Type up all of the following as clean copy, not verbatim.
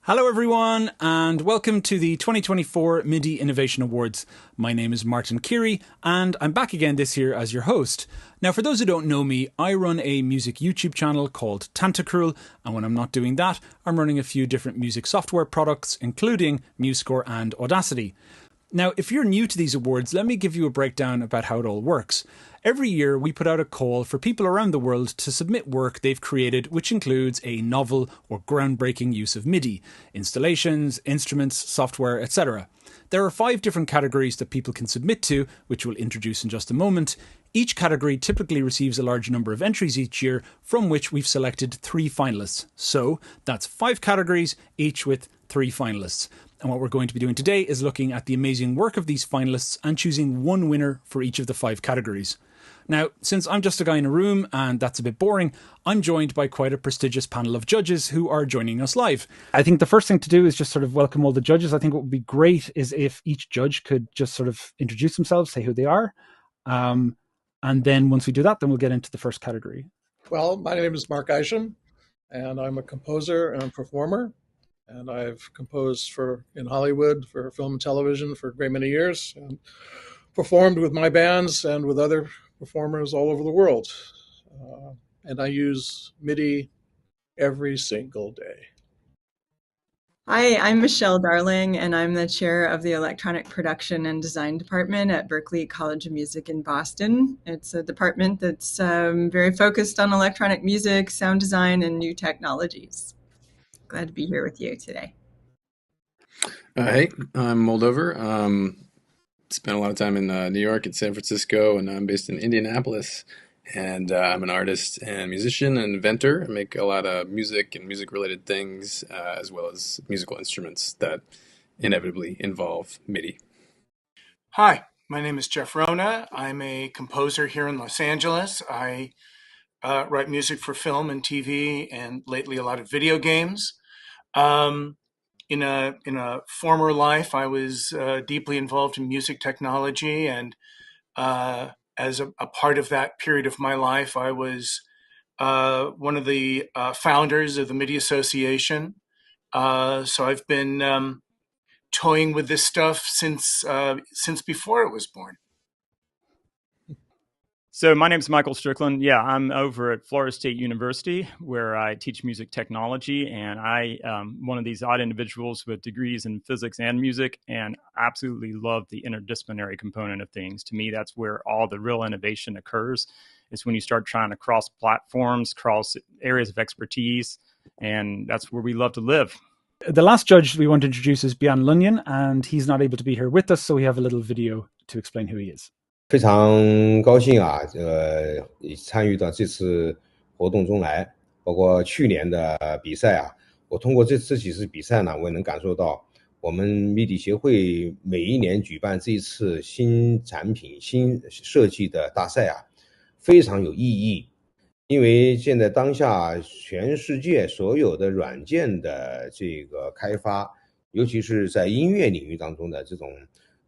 Hello everyone and welcome to the 2024 MIDI Innovation Awards. My name is Martin Keary and I'm back again this year as your host. Now for those who don't know me, I run a music YouTube channel called Tantacruel, and when I'm not doing that, I'm running a few different music software products including MuseScore and Audacity. Now, if you're new to these awards, let me give you a breakdown about how it all works. Every year, we put out a call for people around the world to submit work they've created, which includes a novel or groundbreaking use of MIDI, installations, instruments, software, etc. There are 5 different categories that people can submit to, which we'll introduce in just a moment. Each category typically receives a large number of entries each year, from which we've selected 3 finalists. So that's 5 categories, each with 3 finalists. And what we're going to be doing today is looking at the amazing work of these finalists and choosing one winner for each of the 5 categories. Now, since I'm just a guy in a room and that's a bit boring, I'm joined by quite a prestigious panel of judges who are joining us live. I think the first thing to do is just sort of welcome all the judges. I think what would be great is if each judge could just sort of introduce themselves, say who they are. And then once we do that, then we'll get into the first category. Well, my name is Mark Isham, and I'm a composer and performer. And I've composed in Hollywood for film and television for a great many years, and performed with my bands and with other performers all over the world. And I use MIDI every single day. Hi, I'm Michelle Darling, and I'm the chair of the Electronic Production and Design Department at Berklee College of Music in Boston. It's a department that's very focused on electronic music, sound design, and new technologies. Glad to be here with you today. Hey, I'm Moldover. Spent a lot of time in New York and San Francisco, and I'm based in Indianapolis. And I'm an artist and musician and inventor. I make a lot of music and music-related things, as well as musical instruments that inevitably involve MIDI. Hi, my name is Jeff Rona. I'm a composer here in Los Angeles. I write music for film and TV, and lately a lot of video games. In a former life, I was deeply involved in music technology, and as a part of that period of my life, I was one of the founders of the MIDI Association. So I've been toying with this stuff since before it was born. So my name is Michael Strickland. Yeah, I'm over at Florida State University where I teach music technology, and I one of these odd individuals with degrees in physics and music, and absolutely love the interdisciplinary component of things. To me, that's where all the real innovation occurs, is when you start trying to cross platforms, cross areas of expertise, and that's where we love to live. The last judge we want to introduce is Bjan Lunyan, and he's not able to be here with us, so we have a little video to explain who he is. 非常高兴啊，参与到这次活动中来，包括去年的比赛啊，我通过这几次比赛呢，我也能感受到我们 MIDI 协会每一年举办这一次新产品、新设计的大赛啊，非常有意义。因为现在当下全世界所有的软件的这个开发，尤其是在音乐领域当中的这种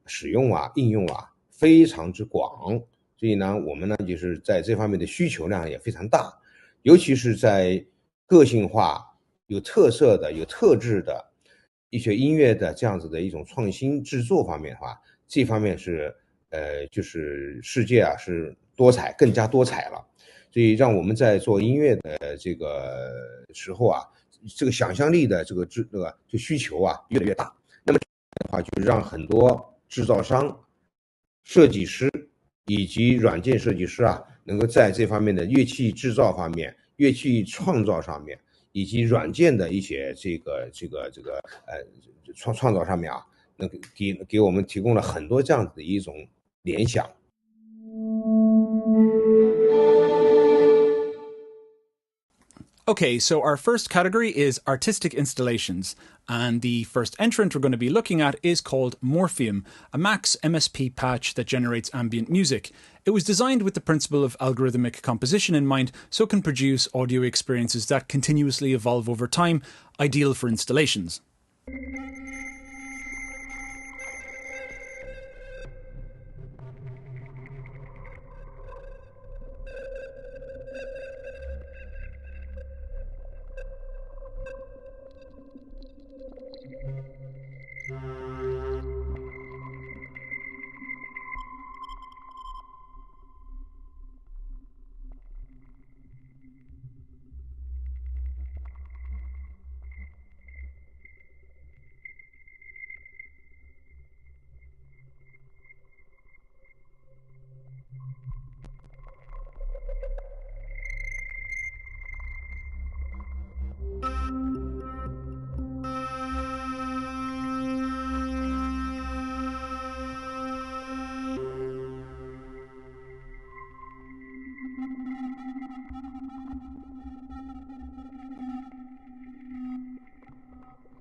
使用啊、应用啊，非常之广，所以呢，我们呢就是在这方面的需求量也非常大，尤其是在个性化、有特色的、有特质的一些音乐的这样子的一种创新制作方面的话，这方面是就是世界啊是多彩，更加多彩了。所以让我们在做音乐的这个时候啊，这个想象力的这个就需求啊越来越大。那么的话，就让很多制造商、设计师以及软件设计师啊，能够在这方面的乐器制造方面、乐器创造上面，以及软件的一些创造上面啊，能给我们提供了很多这样子的一种联想。Okay, so our first category is artistic installations, and the first entrant we're going to be looking at is called Morpheum, a Max MSP patch that generates ambient music. It was designed with the principle of algorithmic composition in mind, so it can produce audio experiences that continuously evolve over time, ideal for installations.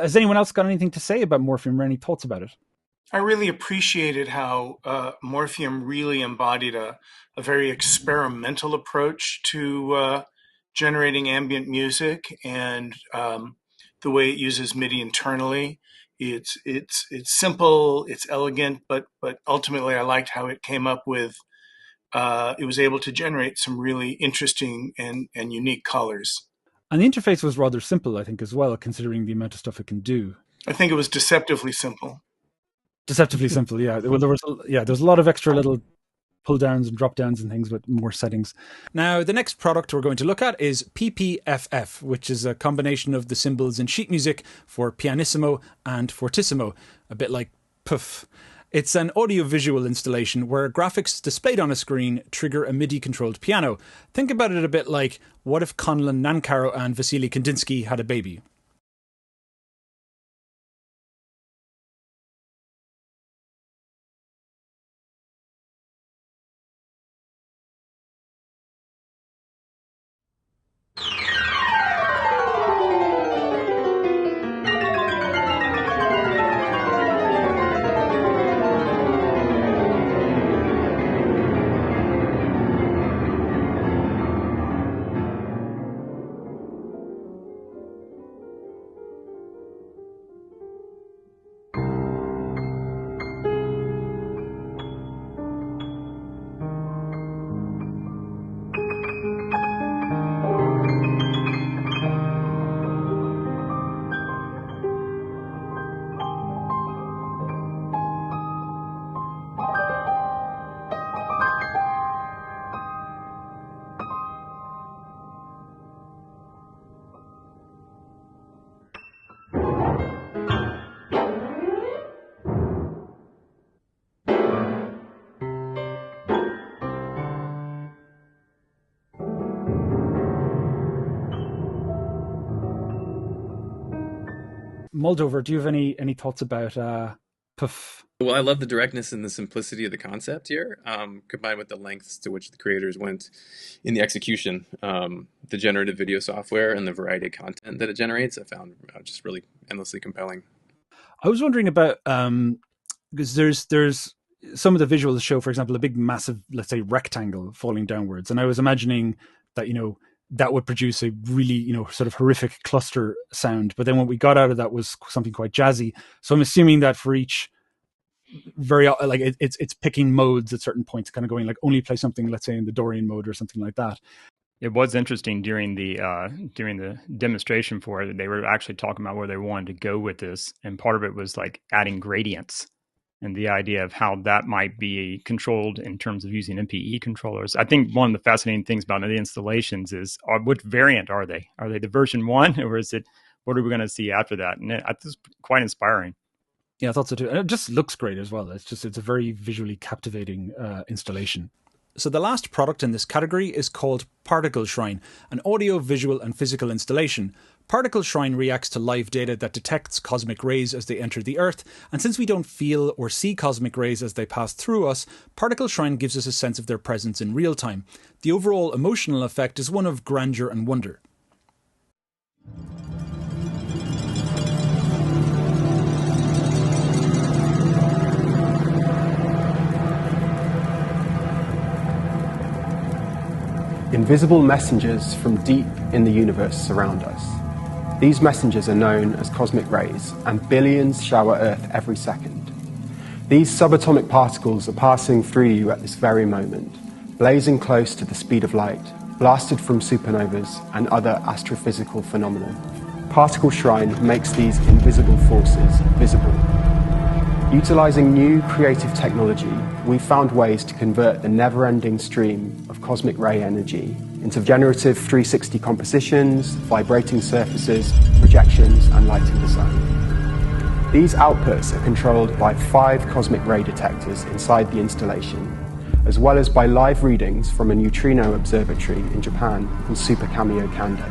has anyone else got anything to say about Morphium or any thoughts about it? I really appreciated how Morphium really embodied a very experimental approach to generating ambient music, and the way it uses MIDI internally. It's simple, it's elegant, but ultimately I liked how it came up with. It was able to generate some really interesting and unique colors. And the interface was rather simple, I think, as well, considering the amount of stuff it can do. I think it was deceptively simple. Deceptively simple, yeah. Well, there was a lot of extra little pull downs and drop downs and things with more settings. Now, the next product we're going to look at is PPFF, which is a combination of the symbols in sheet music for pianissimo and fortissimo, a bit like puff. It's an audio-visual installation where graphics displayed on a screen trigger a MIDI-controlled piano. Think about it a bit like, what if Conlon Nancarrow and Vasily Kandinsky had a baby? Moldover, do you have any thoughts about Puff? Well, I love the directness and the simplicity of the concept here, combined with the lengths to which the creators went in the execution. The generative video software and the variety of content that it generates, I found just really endlessly compelling. I was wondering about, because there's some of the visuals show, for example, a big, massive, let's say, rectangle falling downwards. And I was imagining that, that would produce a really, sort of horrific cluster sound. But then what we got out of that was something quite jazzy. So I'm assuming that for each it's picking modes at certain points, kind of going like only play something, let's say in the Dorian mode or something like that. It was interesting during the demonstration for it. They were actually talking about where they wanted to go with this. And part of it was like adding gradients and the idea of how that might be controlled in terms of using MPE controllers. I think one of the fascinating things about the installations is what variant are they? Are they the version 1, or is it, what are we going to see after that? And it's quite inspiring. Yeah, I thought so too. And it just looks great as well. It's a very visually captivating installation. So the last product in this category is called Particle Shrine, an audio, visual and physical installation. Particle Shrine reacts to live data that detects cosmic rays as they enter the Earth, and since we don't feel or see cosmic rays as they pass through us, Particle Shrine gives us a sense of their presence in real time. The overall emotional effect is one of grandeur and wonder. Invisible messengers from deep in the universe surround us. These messengers are known as cosmic rays, and billions shower Earth every second. These subatomic particles are passing through you at this very moment, blazing close to the speed of light, blasted from supernovas and other astrophysical phenomena. Particle Shrine makes these invisible forces visible. Utilizing new creative technology, we found ways to convert the never-ending stream of cosmic ray energy into generative 360 compositions, vibrating surfaces, projections, and lighting design. These outputs are controlled by 5 cosmic ray detectors inside the installation, as well as by live readings from a neutrino observatory in Japan called Super Kamio Kande.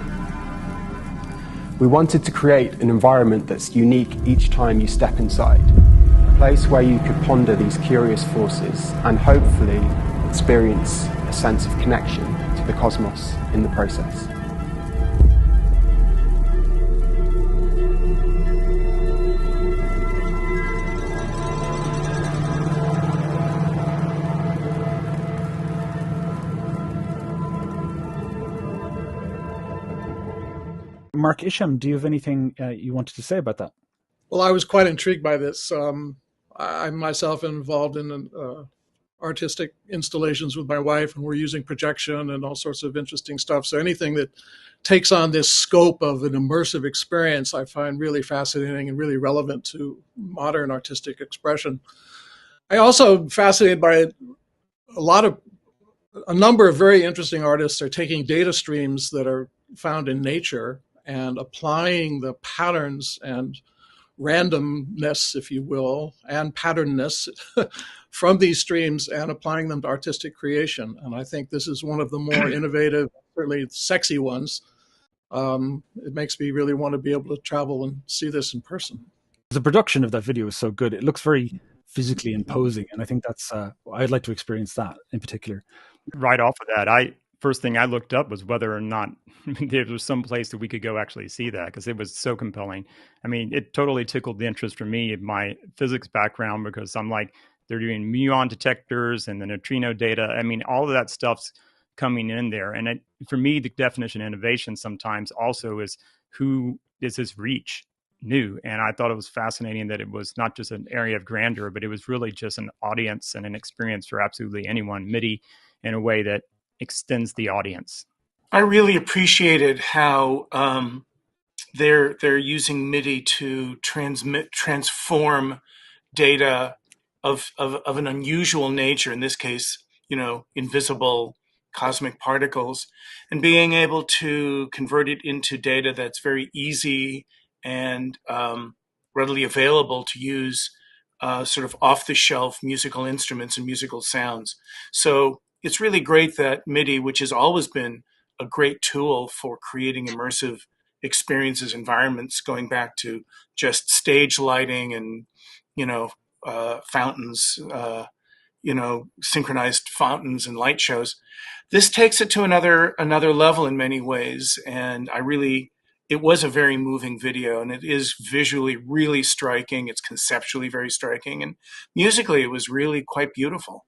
We wanted to create an environment that's unique each time you step inside, a place where you could ponder these curious forces and hopefully experience a sense of connection to the cosmos in the process. Mark Isham, do you have anything you wanted to say about that? Well, I was quite intrigued by this. I myself am involved in artistic installations with my wife, and we're using projection and all sorts of interesting stuff. So anything that takes on this scope of an immersive experience, I find really fascinating and really relevant to modern artistic expression. I also am fascinated by a number of very interesting artists are taking data streams that are found in nature and applying the patterns and randomness, if you will, and patternness from these streams and applying them to artistic creation. And I think this is one of the more innovative, certainly sexy ones. It makes me really want to be able to travel and see this in person. The production of that video is so good. It looks very physically imposing, and I think that's I'd like to experience that in particular. Right off of that, first thing I looked up was whether or not there was some place that we could go actually see that, because it was so compelling. I mean, it totally tickled the interest for me in my physics background, because I'm like, they're doing muon detectors and the neutrino data. I mean, all of that stuff's coming in there. And for me, the definition of innovation sometimes also is, who does this reach new? And I thought it was fascinating that it was not just an area of grandeur, but it was really just an audience and an experience for absolutely anyone, MIDI in a way that extends the audience. I really appreciated how they're using MIDI to transform data of an unusual nature, in this case, invisible cosmic particles, and being able to convert it into data that's very easy and readily available to use sort of off-the-shelf musical instruments and musical sounds. So it's really great that MIDI, which has always been a great tool for creating immersive experiences, environments, going back to just stage lighting and, fountains, synchronized fountains and light shows. This takes it to another level in many ways. And it was a very moving video, and it is visually really striking. It's conceptually very striking, and musically it was really quite beautiful.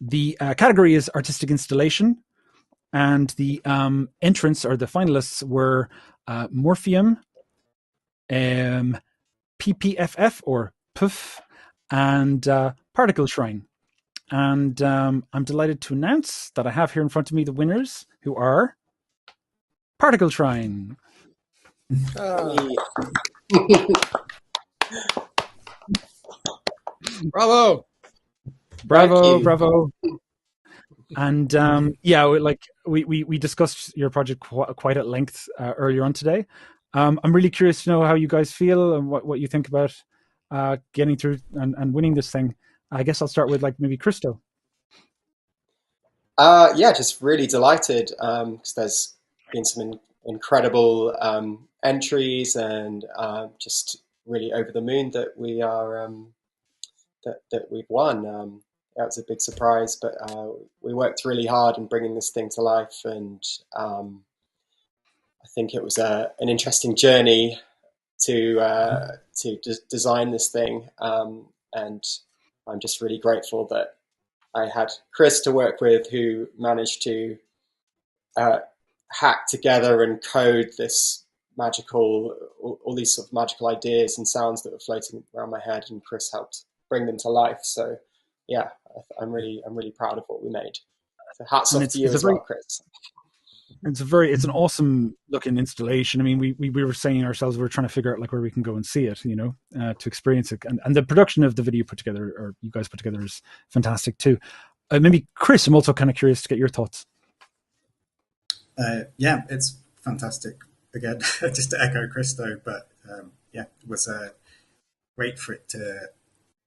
The category is artistic installation, and the entrants or the finalists were Morpheum, PPFF or PUF, and Particle Shrine. And I'm delighted to announce that I have here in front of me the winners, who are Particle Shrine. Bravo! Bravo! And we discussed your project quite at length earlier on today. I'm really curious to know how you guys feel and what you think about getting through and winning this thing. I guess I'll start with maybe Christo. Just really delighted because there's been some incredible entries, and just really over the moon that we are that we've won. That was a big surprise, but we worked really hard in bringing this thing to life, and I think it was an interesting journey to design this thing, and I'm just really grateful that I had Chris to work with, who managed to hack together and code this all these sort of magical ideas and sounds that were floating around my head, and Chris helped bring them to life. So yeah, I'm really proud of what we made. So hats off to you as well, Chris. It's an awesome looking installation. I mean, we were saying ourselves, we were trying to figure out where we can go and see it, to experience it. And the production of the video put together, or you guys put together, is fantastic too. Maybe Chris, I'm also kind of curious to get your thoughts. Yeah, it's fantastic. Again, just to echo Christo, but it was great for it to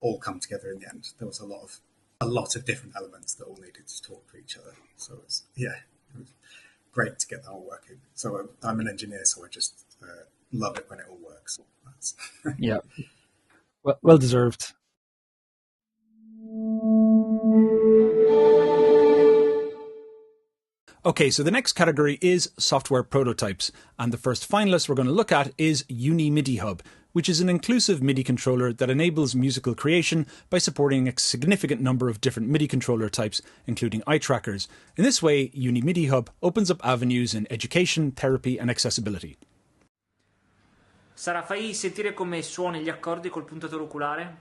all come together in the end. There was a lot of different elements that all needed to talk to each other. So it was great to get that all working. So I'm an engineer, so I just love it when it all works. Yeah, well deserved. Okay, so the next category is software prototypes, and the first finalist we're going to look at is UniMidi Hub, which is an inclusive MIDI controller that enables musical creation by supporting a significant number of different MIDI controller types, including eye trackers. In this way, Uni MIDI Hub opens up avenues in education, therapy, and accessibility. Sara, fai sentire come suoni gli accordi col puntatore oculare?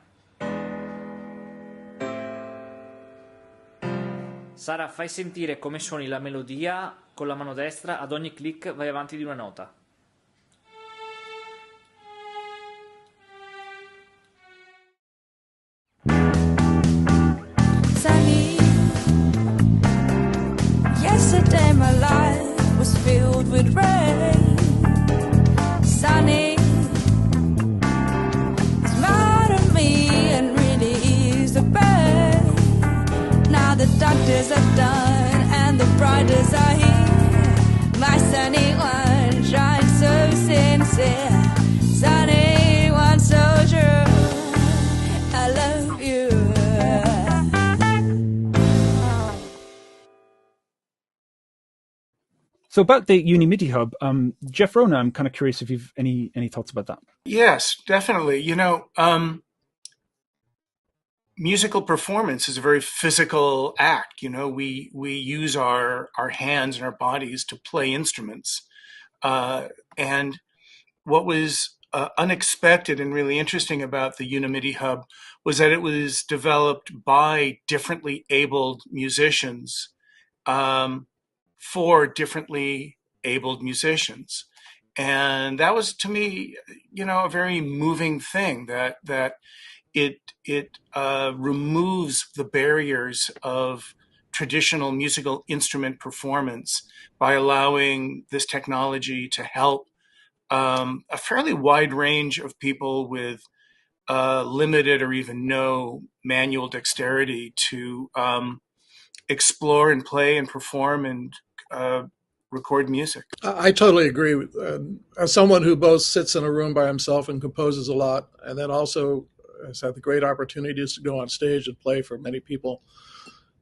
Sara, fai sentire come suoni la melodia con la mano destra, ad ogni click vai avanti di una nota. Sunny, yesterday my life was filled with rain. Sunny, smiled at me and really eased the pain. Now the doctors are done and the brighters are here. My sunny one shines so sincere. Sunny one so true. I love you. So about the Uni MIDI Hub, Jeff Rona, I'm kind of curious if you've any thoughts about that. Yes, definitely. Musical performance is a very physical act. We use our hands and our bodies to play instruments. And what was unexpected and really interesting about the Uni MIDI Hub was that it was developed by differently abled musicians for differently abled musicians. And that was, to me, a very moving thing, that it removes the barriers of traditional musical instrument performance by allowing this technology to help a fairly wide range of people with limited or even no manual dexterity to explore and play and perform and record music. I totally agree with as someone who both sits in a room by himself and composes a lot, and then also has had the great opportunities to go on stage and play for many people.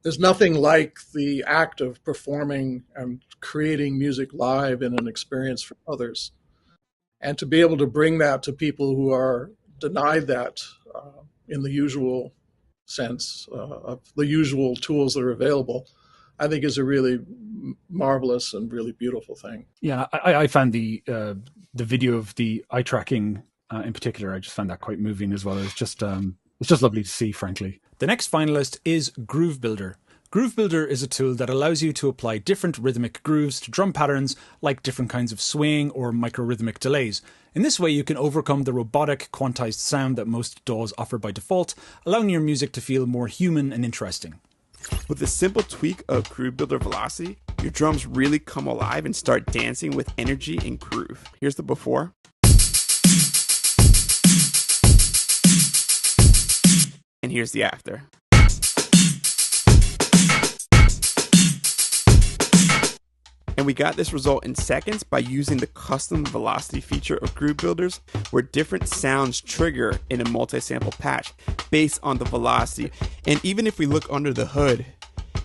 There's nothing like the act of performing and creating music live in an experience for others. And to be able to bring that to people who are denied that in the usual sense of the usual tools that are available, I think is a really marvelous and really beautiful thing. Yeah, I found the video of the eye tracking in particular, I just found that quite moving as well. It's just lovely to see, frankly. The next finalist is Groove Builder. Groove Builder is a tool that allows you to apply different rhythmic grooves to drum patterns, like different kinds of swing or microrhythmic delays. In this way, you can overcome the robotic, quantized sound that most DAWs offer by default, allowing your music to feel more human and interesting. With a simple tweak of Groove Builder Velocity, your drums really come alive and start dancing with energy and groove. Here's the before. And here's the after. And we got this result in seconds by using the custom velocity feature of Groove Builders, where different sounds trigger in a multi-sample patch based on the velocity. And even if we look under the hood,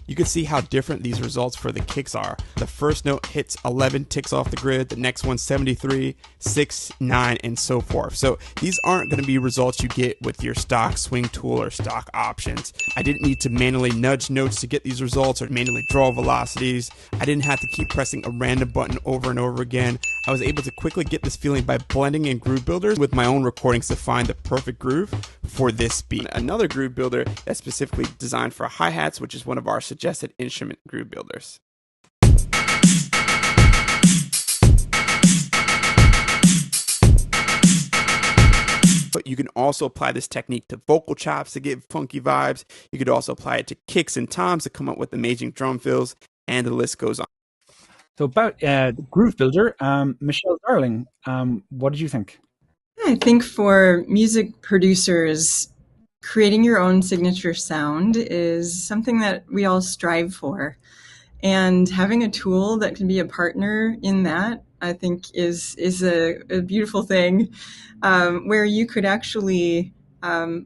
you can see how different these results for the kicks are. The first note hits 11 ticks off the grid, the next one 73, 6, 9, and so forth. So these aren't going to be results you get with your stock swing tool or stock options. I didn't need to manually nudge notes to get these results or manually draw velocities. I didn't have to keep pressing a random button over and over again. I was able to quickly get this feeling by blending in Groove Builders with my own recordings to find the perfect groove for this beat. Another Groove Builder that's specifically designed for hi-hats, which is one of our suggested instrument Groove Builders. But you can also apply this technique to vocal chops to get funky vibes. You could also apply it to kicks and toms to come up with amazing drum fills, and the list goes on. So about Groove Builder, Michelle Darling, what did you think? I think for music producers, creating your own signature sound is something that we all strive for. And having a tool that can be a partner in that, I think, is a beautiful thing, where you could actually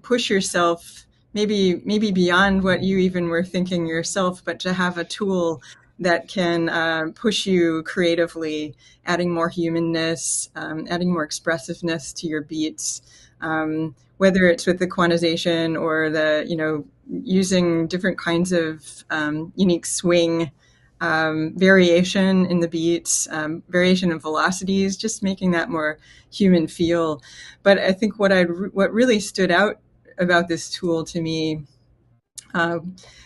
push yourself maybe beyond what you even were thinking yourself, but to have a tool that can push you creatively, adding more humanness, adding more expressiveness to your beats. Whether it's with the quantization or the, using different kinds of unique swing, variation in the beats, variation in velocities, just making that more human feel. But I think what really stood out about this tool to me,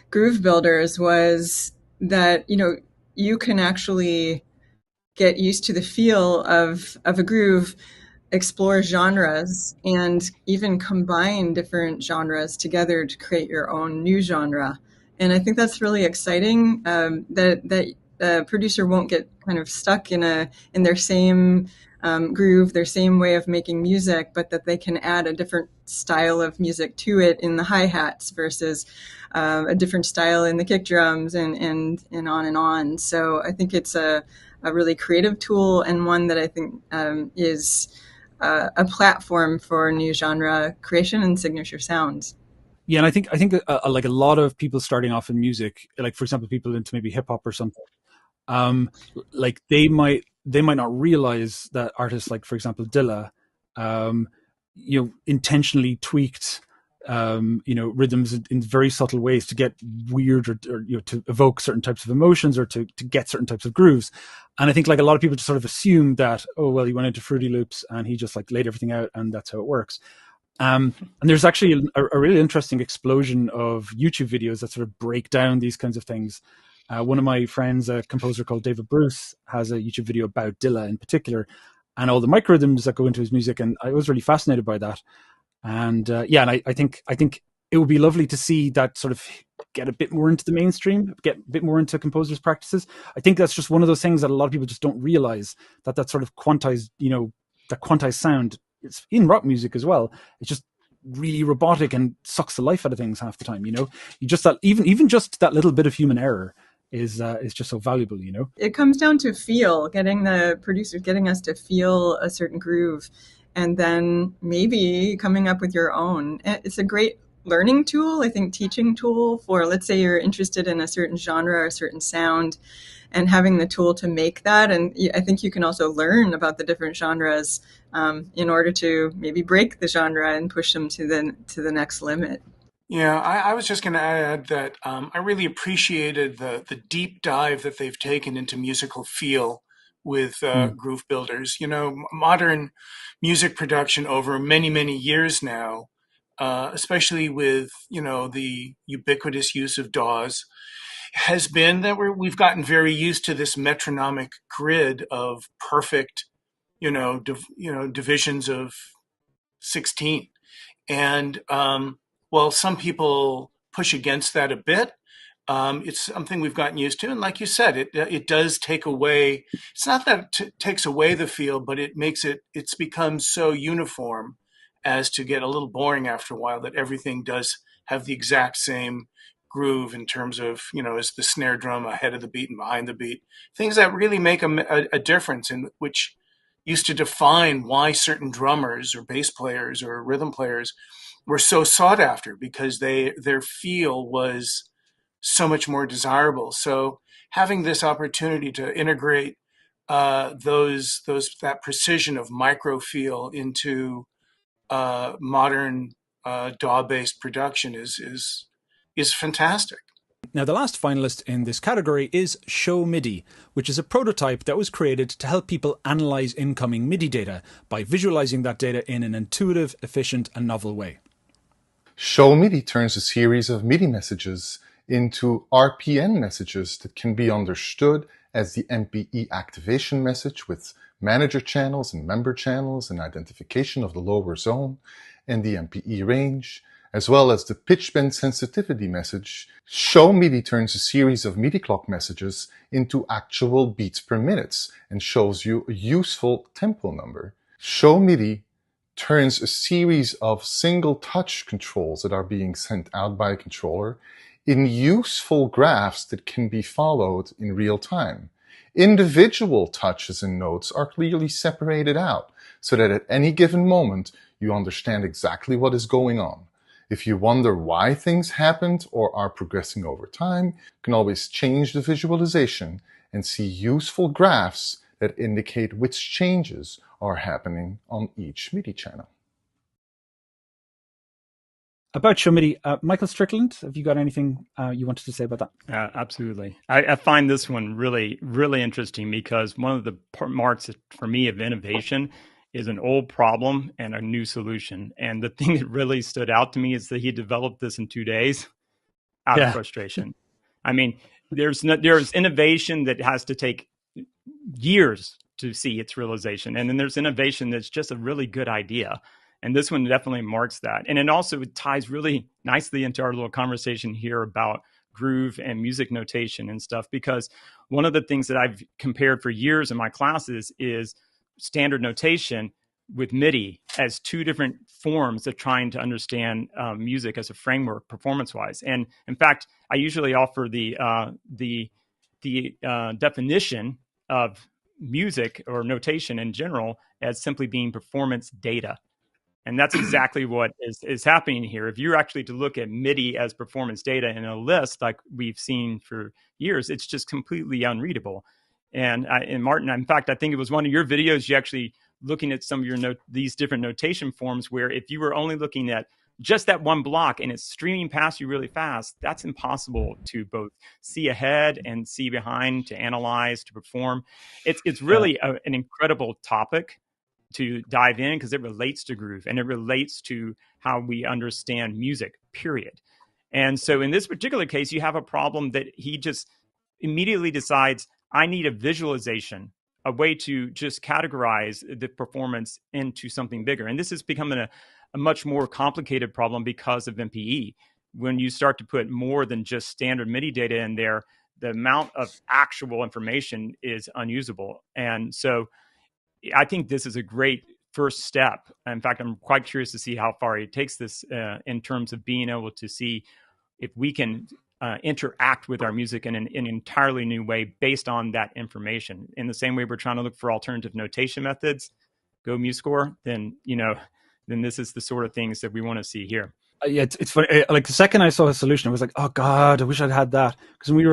Groove Builders, was that, you can actually get used to the feel of a groove, explore genres, and even combine different genres together to create your own new genre. And I think that's really exciting, that a producer won't get kind of stuck in their same groove, their same way of making music, but that they can add a different style of music to it in the hi-hats versus a different style in the kick drums, and on and on. So I think it's a really creative tool, and one that I think is a platform for new genre creation and signature sounds. Yeah, and I think like a lot of people starting off in music, like for example, people into maybe hip hop or something, like they might not realize that artists like, for example, Dilla, intentionally tweaked rhythms in very subtle ways to get weird or to evoke certain types of emotions or to get certain types of grooves. And I think like a lot of people just sort of assume that, oh well, he went into Fruity Loops and he just like laid everything out and that's how it works. And there's actually a really interesting explosion of YouTube videos that sort of break down these kinds of things. One of my friends, a composer called David Bruce, has a YouTube video about Dilla in particular and all the microrhythms that go into his music, and I was really fascinated by that. And and I think it would be lovely to see that sort of get a bit more into the mainstream, get a bit more into composers' practices. I think that's just one of those things that a lot of people just don't realize, that sort of quantized, that quantized sound, it's in rock music as well. It's just really robotic and sucks the life out of things half the time. You just that even just that little bit of human error is just so valuable. It comes down to feel, getting the producers, getting us to feel a certain groove, and then maybe coming up with your own. It's a great learning tool, I think, teaching tool for, let's say you're interested in a certain genre or a certain sound, and having the tool to make that. And I think you can also learn about the different genres in order to maybe break the genre and push them to the next limit. Yeah, I was just going to add that I really appreciated the deep dive that they've taken into musical feel with Groove Builders. Modern music production over many, many years now, especially with, the ubiquitous use of DAWs, has been that we've gotten very used to this metronomic grid of perfect, divisions of 16. And while some people push against that a bit, it's something we've gotten used to. And like you said, it does take away, it's not that it takes away the feel, but it makes it's become so uniform as to get a little boring after a while, that everything does have the exact same groove in terms of, is the snare drum ahead of the beat and behind the beat. Things that really make a difference, in which used to define why certain drummers or bass players or rhythm players were so sought after, because their feel was so much more desirable. So having this opportunity to integrate that precision of micro feel into modern DAW-based production is fantastic. Now, the last finalist in this category is Show MIDI, which is a prototype that was created to help people analyze incoming MIDI data by visualizing that data in an intuitive, efficient, and novel way. Show MIDI turns a series of MIDI messages into RPN messages that can be understood as the MPE activation message with manager channels and member channels and identification of the lower zone, and the MPE range, as well as the pitch bend sensitivity message. Show MIDI turns a series of MIDI clock messages into actual beats per minute and shows you a useful tempo number. Show MIDI turns a series of single touch controls that are being sent out by a controller in useful graphs that can be followed in real time. Individual touches and notes are clearly separated out so that at any given moment you understand exactly what is going on. If you wonder why things happened or are progressing over time, you can always change the visualization and see useful graphs that indicate which changes are happening on each MIDI channel. About Show MIDI, Michael Strickland, have you got anything you wanted to say about that? Absolutely. I find this one really, really interesting because one of the marks for me of innovation is an old problem and a new solution. And the thing that really stood out to me is that he developed this in 2 days out of frustration. I mean, there's innovation that has to take years to see its realization. And then there's innovation that's just a really good idea. And this one definitely marks that. And it also ties really nicely into our little conversation here about groove and music notation and stuff, because one of the things that I've compared for years in my classes is standard notation with MIDI as two different forms of trying to understand music as a framework performance-wise. And in fact, I usually offer the definition of music or notation in general as simply being performance data. And that's exactly what is happening here. If you're actually to look at MIDI as performance data in a list like we've seen for years, it's just completely unreadable. And Martin, in fact, I think it was one of your videos, you actually looking at some of your these different notation forms where if you were only looking at just that one block and it's streaming past you really fast, that's impossible to both see ahead and see behind, to analyze, to perform. It's really an incredible topic to dive in because it relates to groove and it relates to how we understand music, period. And so in this particular case, you have a problem that he just immediately decides, I need a visualization, a way to just categorize the performance into something bigger. And this is becoming a much more complicated problem because of MPE. When you start to put more than just standard MIDI data in there, the amount of actual information is unusable. And so I think this is a great first step. In fact, I'm quite curious to see how far he takes this in terms of being able to see if we can interact with our music in an entirely new way based on that information. In the same way we're trying to look for alternative notation methods, go MuseScore, then this is the sort of things that we want to see here. Yeah, it's funny. Like the second I saw his solution, I was like, oh God, I wish I'd had that. Because we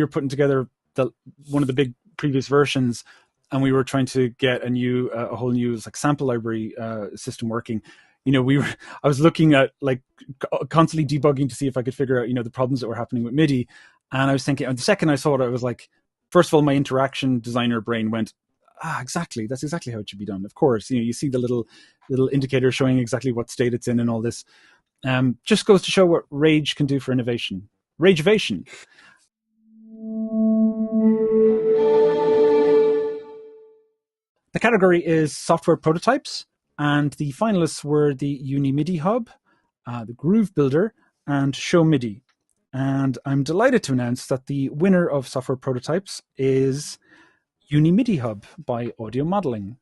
were putting together one of the big previous versions, and we were trying to get a whole new sample library system working. I was looking at constantly debugging to see if I could figure out the problems that were happening with MIDI, and I was thinking. And the second I saw it, I was like, first of all, my interaction designer brain went, exactly. That's exactly how it should be done. Of course, you see the little indicator showing exactly what state it's in and all this. Just goes to show what Rage can do for innovation. Rageovation. The category is software prototypes, and the finalists were the UniMidi Hub, the Groove Builder, and Show MIDI. And I'm delighted to announce that the winner of software prototypes is UniMidi Hub by Audio Modeling.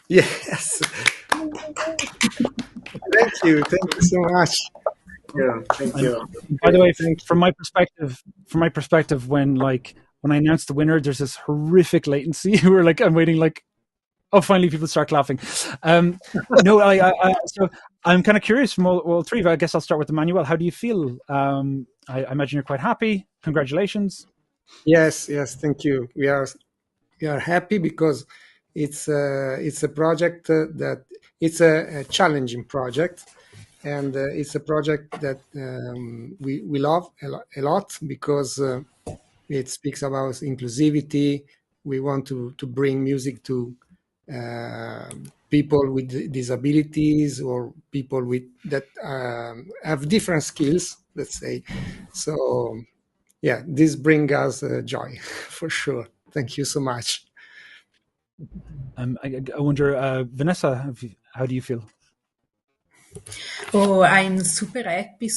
Yes. Thank you so much. Yeah, thank you. By the way, from my perspective, when I announced the winner, there's this horrific latency. We're I'm waiting finally people start laughing. So I'm kind of curious from all three of you. I guess I'll start with Emmanuel. How do you feel? I imagine you're quite happy. Congratulations. Yes, thank you. We are happy because it's a project that it's a challenging project, and it's a project that we love a lot because it speaks about inclusivity. We want to bring music to people with disabilities or people that have different skills, let's say. So yeah, this brings us joy for sure. Thank you so much. I wonder, Vanessa, how do you feel? Oh, I'm super happy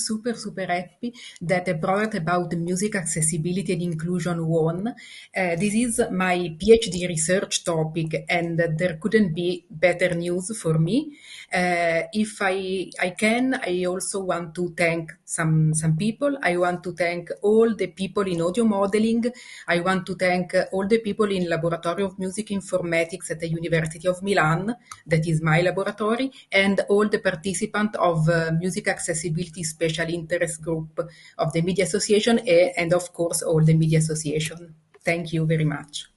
that a project about music accessibility and inclusion won. This is my PhD research topic, and there couldn't be better news for me. If I can, I also want to thank some people. I want to thank all the people in audio modeling. I want to thank all the people in Laboratory of Music Informatics at the University of Milan, that is my laboratory, and all the participants of of Music Accessibility Special Interest Group of the Media Association and of course all the Media Association. Thank you very much.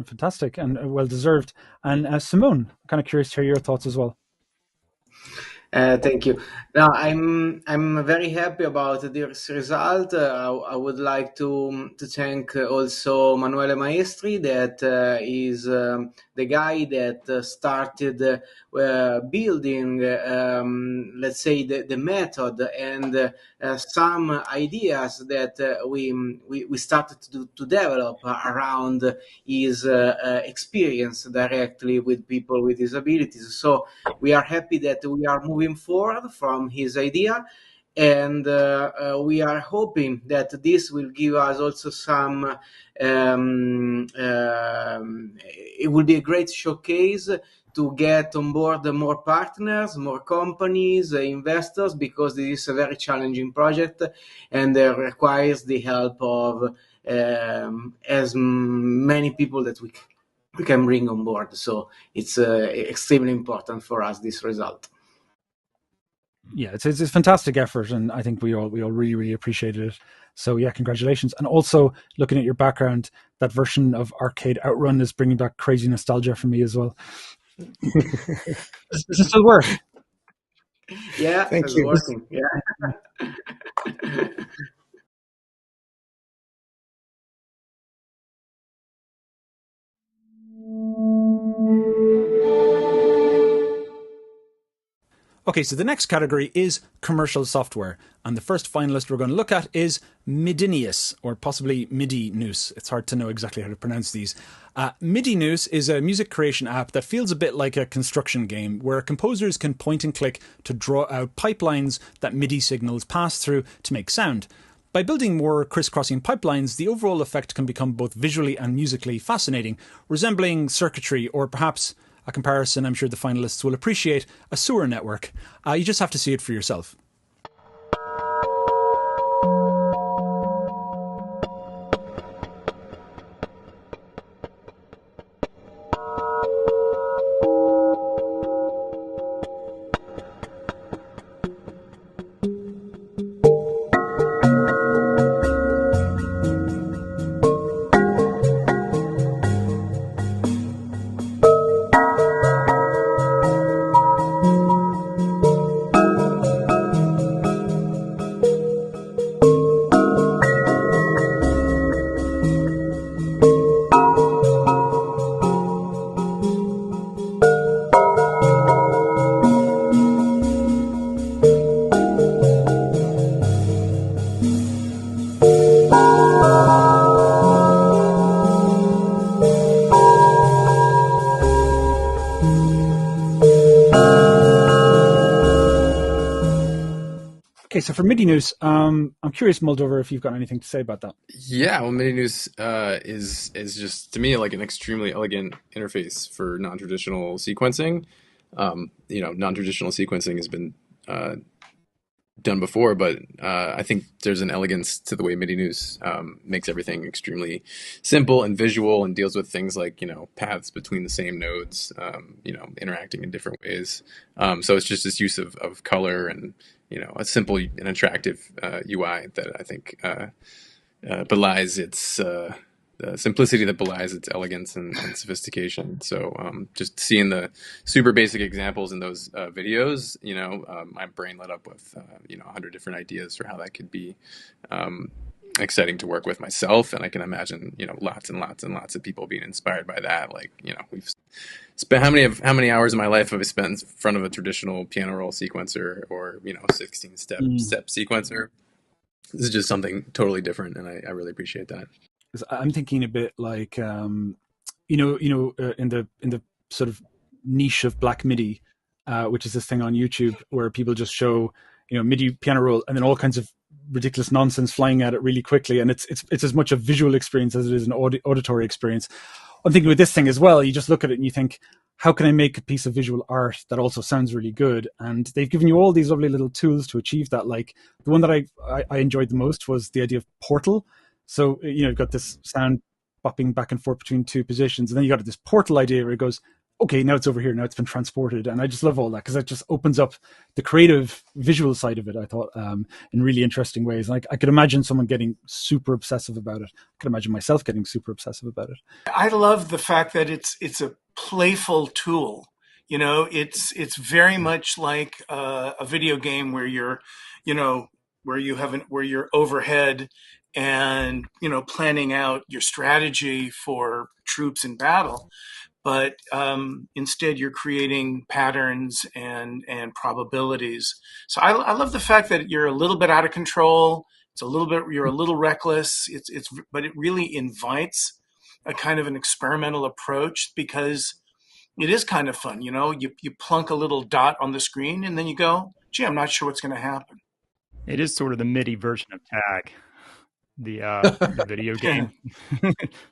Fantastic and well deserved. And Simone, I'm kind of curious to hear your thoughts as well. Thank you. Now, I'm very happy about this result. I would like to thank also Manuele Maestri, that is the guy that started building, let's say, the method and some ideas that we started to develop around his experience directly with people with disabilities. So we are happy that we are moving forward from his idea, and we are hoping that this will give us also some it will be a great showcase to get on board more partners, more companies, investors, because this is a very challenging project and requires the help of as many people that we can bring on board. So it's extremely important for us, this result. Yeah, it's a fantastic effort, and I think we all really, really appreciated it. So yeah, congratulations. And also, looking at your background, that version of Arcade Outrun is bringing back crazy nostalgia for me as well. Does it still work? Yeah, Thank it's you. working. Yeah. Okay, so the next category is commercial software, and the first finalist we're going to look at is Midinius, or possibly MIDI News. It's hard to know exactly how to pronounce these. MIDI News is a music creation app that feels a bit like a construction game, where composers can point and click to draw out pipelines that MIDI signals pass through to make sound. By building more crisscrossing pipelines, the overall effect can become both visually and musically fascinating, resembling circuitry, or perhaps a comparison I'm sure the finalists will appreciate, a sewer network. You just have to see it for yourself. Okay, so for MIDI News, I'm curious, Moldover, if you've got anything to say about that. Yeah, well, MIDI News is just, to me, like an extremely elegant interface for non-traditional sequencing. Non-traditional sequencing has been done before, but I think there's an elegance to the way MIDI News makes everything extremely simple and visual, and deals with things like paths between the same nodes, interacting in different ways. So it's just this use of color and a simple and attractive UI that I think belies its simplicity, that belies its elegance and sophistication. So just seeing the super basic examples in those videos, my brain lit up with 100 different ideas for how that could be exciting to work with myself. And I can imagine lots and lots and lots of people being inspired by that. Like we've spent how many hours of my life have I spent in front of a traditional piano roll sequencer or 16 step sequencer. This is just something totally different, and I really appreciate that. I'm thinking a bit like in the sort of niche of Black MIDI, which is this thing on YouTube where people just show MIDI piano roll and then all kinds of ridiculous nonsense flying at it really quickly, and it's as much a visual experience as it is an auditory experience. I'm thinking with this thing as well, you just look at it and you think, how can I make a piece of visual art that also sounds really good? And they've given you all these lovely little tools to achieve that. Like the one that I enjoyed the most was the idea of portal. So, you've got this sound bopping back and forth between two positions, and then you got this portal idea where it goes, okay, now it's over here, now it's been transported. And I just love all that because it just opens up the creative visual side of it, I thought, in really interesting ways. Like I could imagine someone getting super obsessive about it. I could imagine myself getting super obsessive about it. I love the fact that it's a playful tool. You know, it's very much like a video game where you're, you know, where you're overhead and, you know, planning out your strategy for troops in battle. But instead you're creating patterns and probabilities. So I love the fact that you're a little bit out of control. You're a little reckless. But it really invites a kind of an experimental approach because it is kind of fun. You know, you plunk a little dot on the screen and then you go, gee, I'm not sure what's going to happen. It is sort of the MIDI version of tag, the video game.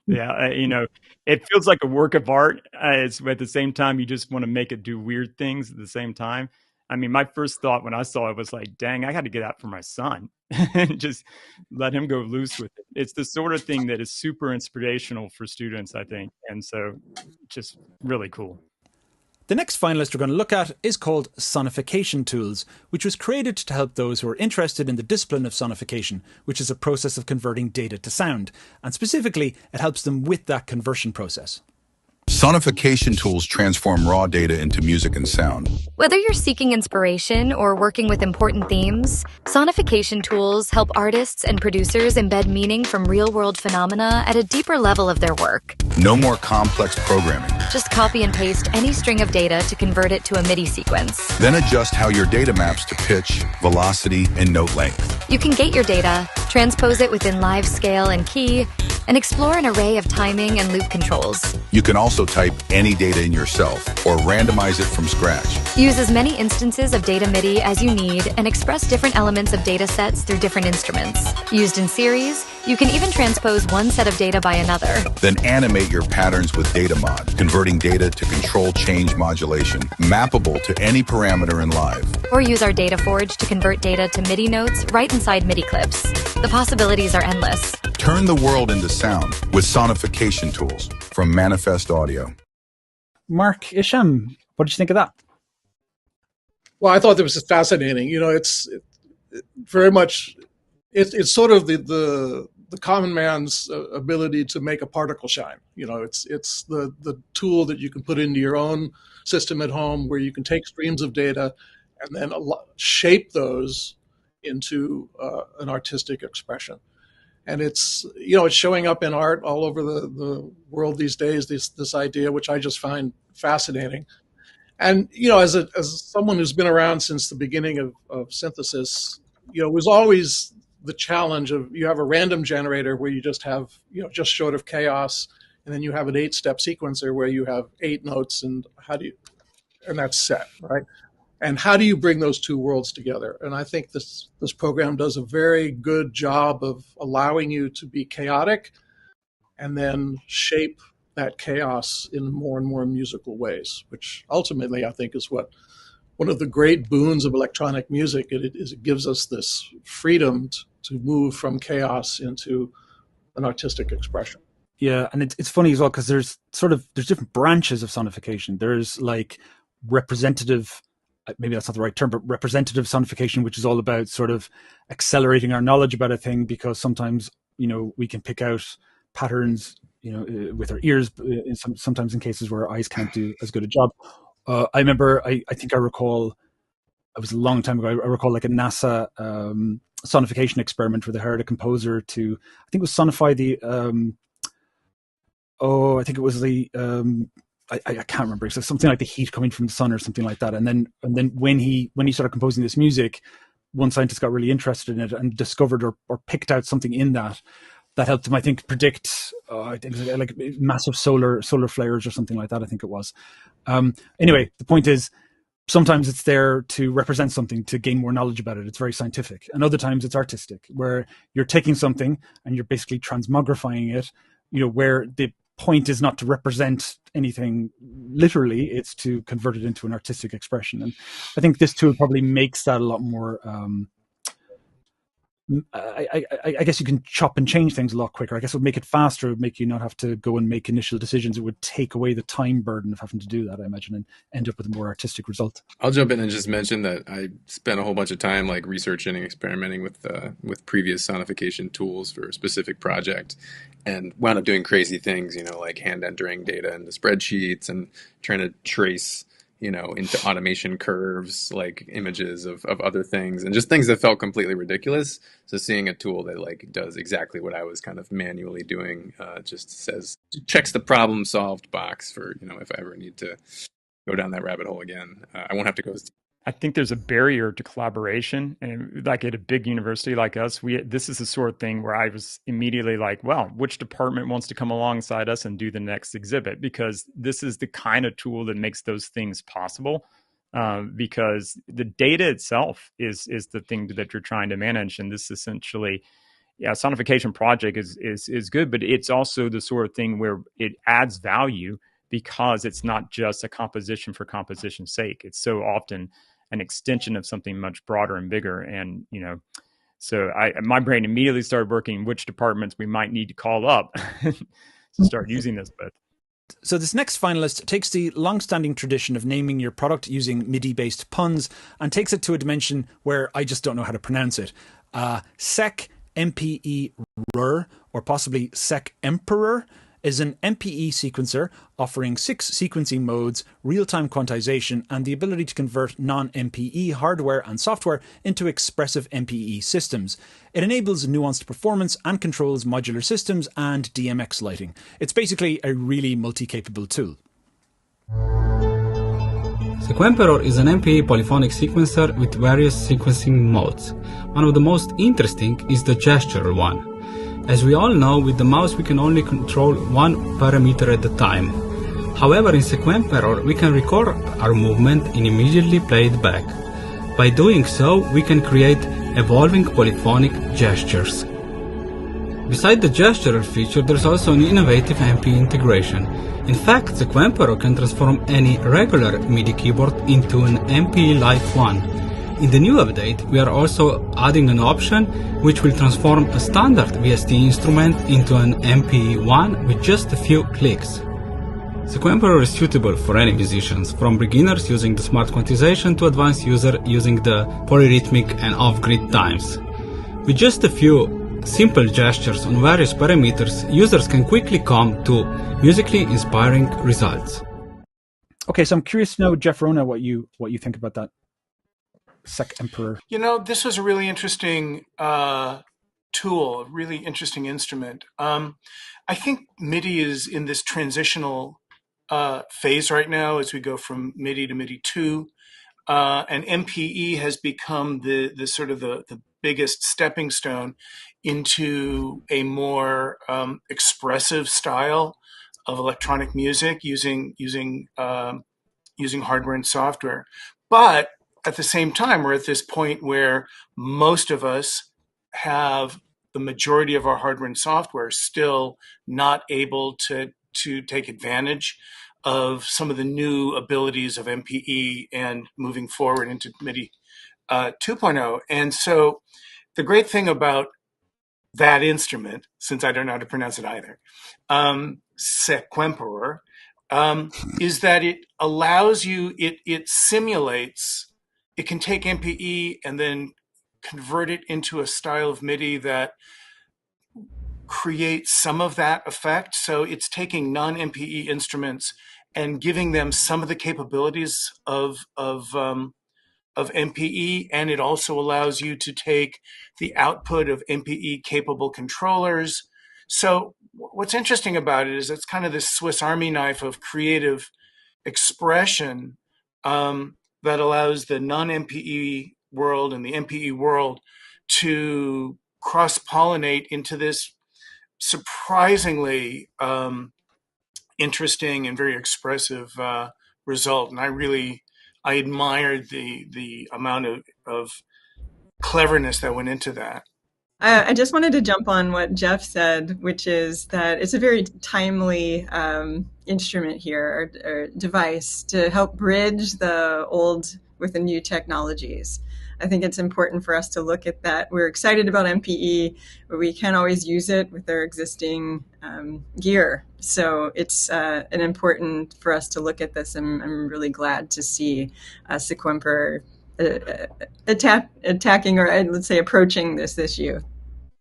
Yeah, you know, it feels like a work of art. It's at the same time you just want to make it do weird things at the same time. I mean, my first thought when I saw it was like, dang, I got to get that for my son and just let him go loose with it. It's the sort of thing that is super inspirational for students, I think, and so just really cool. The next finalist we're going to look at is called Sonification Tools, which was created to help those who are interested in the discipline of sonification, which is a process of converting data to sound. And specifically, it helps them with that conversion process. Sonification tools transform raw data into music and sound. Whether you're seeking inspiration or working with important themes, sonification tools help artists and producers embed meaning from real-world phenomena at a deeper level of their work. No more complex programming. Just copy and paste any string of data to convert it to a MIDI sequence. Then adjust how your data maps to pitch, velocity, and note length. You can gate your data, transpose it within live scale and key, and explore an array of timing and loop controls. You can also type any data in yourself or randomize it from scratch. Use as many instances of data MIDI as you need and express different elements of data sets through different instruments. Used in series, you can even transpose one set of data by another. Then animate your patterns with data mod, converting data to control change modulation, mappable to any parameter in live. Or use our Data Forge to convert data to MIDI notes right inside MIDI clips. The possibilities are endless. Turn the world into sound with sonification tools from Manifest Audio. Mark Isham, what did you think of that? Well, I thought this was fascinating. You know, it's very much, it's sort of the common man's ability to make a particle shine. You know, it's the tool that you can put into your own system at home where you can take streams of data and then shape those into an artistic expression. And it's, you know, it's showing up in art all over the world these days, this idea, which I just find fascinating. And, you know, as someone who's been around since the beginning of synthesis, you know, it was always the challenge of, you have a random generator where you just have, you know, just short of chaos, and then you have an 8-step sequencer where you have 8 notes, and and that's set, right? And how do you bring those two worlds together? And I think this program does a very good job of allowing you to be chaotic and then shape that chaos in more and more musical ways, which ultimately I think is what one of the great boons of electronic music. It gives us this freedom to move from chaos into an artistic expression. Yeah, and it's funny as well because there's different branches of sonification. There's like representative, maybe that's not the right term, but representative sonification, which is all about sort of accelerating our knowledge about a thing, because sometimes, you know, we can pick out patterns, you know, with our ears, sometimes in cases where our eyes can't do as good a job. I remember, I think I recall, it was a long time ago, I recall like a NASA sonification experiment where they hired a composer to, I think it was sonify the, I think it was the, I can't remember. It's something like the heat coming from the sun or something like that. And then when he started composing this music, one scientist got really interested in it and discovered or picked out something in that helped him, I think, predict, I think it was like massive solar flares or something like that, I think it was. Anyway, the point is, sometimes it's there to represent something, to gain more knowledge about it. It's very scientific. And other times it's artistic, where you're taking something and you're basically transmogrifying it, you know, where the point is not to represent anything literally, it's to convert it into an artistic expression. And I think this tool probably makes that a lot more I guess you can chop and change things a lot quicker. I guess it would make it faster. It would make you not have to go and make initial decisions. It would take away the time burden of having to do that, I imagine, and end up with a more artistic result. I'll jump in and just mention that I spent a whole bunch of time like researching and experimenting with previous sonification tools for a specific project, and wound up doing crazy things, like hand entering data into spreadsheets and trying to trace, into automation curves, like images of other things and just things that felt completely ridiculous. So seeing a tool that like does exactly what I was kind of manually doing, just checks the problem solved box for, if I ever need to go down that rabbit hole again. I won't have to go. I think there's a barrier to collaboration, and like at a big university like us, this is the sort of thing where I was immediately like, well, which department wants to come alongside us and do the next exhibit? Because this is the kind of tool that makes those things possible. Because the data itself is the thing that you're trying to manage, and this essentially, sonification project is good, but it's also the sort of thing where it adds value because it's not just a composition for composition's sake. It's so often an extension of something much broader and bigger. And, so my brain immediately started working which departments we might need to call up to start using this. But so this next finalist takes the long-standing tradition of naming your product using MIDI-based puns and takes it to a dimension where I just don't know how to pronounce it. Sec MPE RUR, or possibly Sec Emperor, is an MPE sequencer offering 6 sequencing modes, real-time quantization, and the ability to convert non-MPE hardware and software into expressive MPE systems. It enables nuanced performance and controls modular systems and DMX lighting. It's basically a really multi-capable tool. Sequemperor is an MPE polyphonic sequencer with various sequencing modes. One of the most interesting is the gestural one. As we all know, with the mouse we can only control one parameter at a time. However, in Sequemperor we can record our movement and immediately play it back. By doing so, we can create evolving polyphonic gestures. Besides the gestural feature, there's also an innovative MPE integration. In fact, Sequemperor can transform any regular MIDI keyboard into an MPE-like one. In the new update, we are also adding an option which will transform a standard VST instrument into an MPE one with just a few clicks. Sequemperor is suitable for any musicians, from beginners using the smart quantization to advanced users using the polyrhythmic and off-grid times. With just a few simple gestures on various parameters, users can quickly come to musically inspiring results. Okay, so I'm curious to know, Jeff Rona, what you think about that. Sec Emperor. This was a really interesting tool, a really interesting instrument. I think MIDI is in this transitional phase right now as we go from MIDI to MIDI 2. And MPE has become the sort of the biggest stepping stone into a more expressive style of electronic music using hardware and software. But at the same time, we're at this point where most of us have the majority of our hardware and software still not able to take advantage of some of the new abilities of MPE and moving forward into MIDI 2.0. And so the great thing about that instrument, since I don't know how to pronounce it either, Sequemperor, is that it allows you, it simulates, it can take MPE and then convert it into a style of MIDI that creates some of that effect. So it's taking non-MPE instruments and giving them some of the capabilities of MPE, and it also allows you to take the output of MPE capable controllers. So what's interesting about it is it's kind of this Swiss Army knife of creative expression that allows the non-MPE world and the MPE world to cross-pollinate into this surprisingly interesting and very expressive result. And I admired the amount of cleverness that went into that. I just wanted to jump on what Jeff said, which is that it's a very timely instrument here, or device, to help bridge the old with the new technologies. I think it's important for us to look at that. We're excited about MPE, but we can't always use it with our existing gear. So it's important for us to look at this. I'm really glad to see Sequemper attacking, or let's say approaching this issue.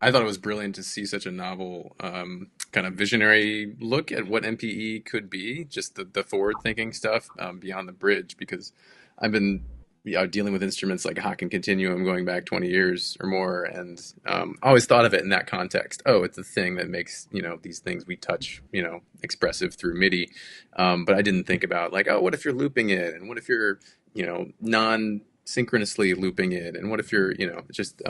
I thought it was brilliant to see such a novel, kind of visionary look at what MPE could be, just the forward-thinking stuff beyond the bridge, because I've been dealing with instruments like Hock and Continuum going back 20 years or more, and I always thought of it in that context. Oh, it's the thing that makes, these things we touch, expressive through MIDI. But I didn't think about like, oh, what if you're looping it? And what if you're, non-synchronously looping it? And what if you're, just...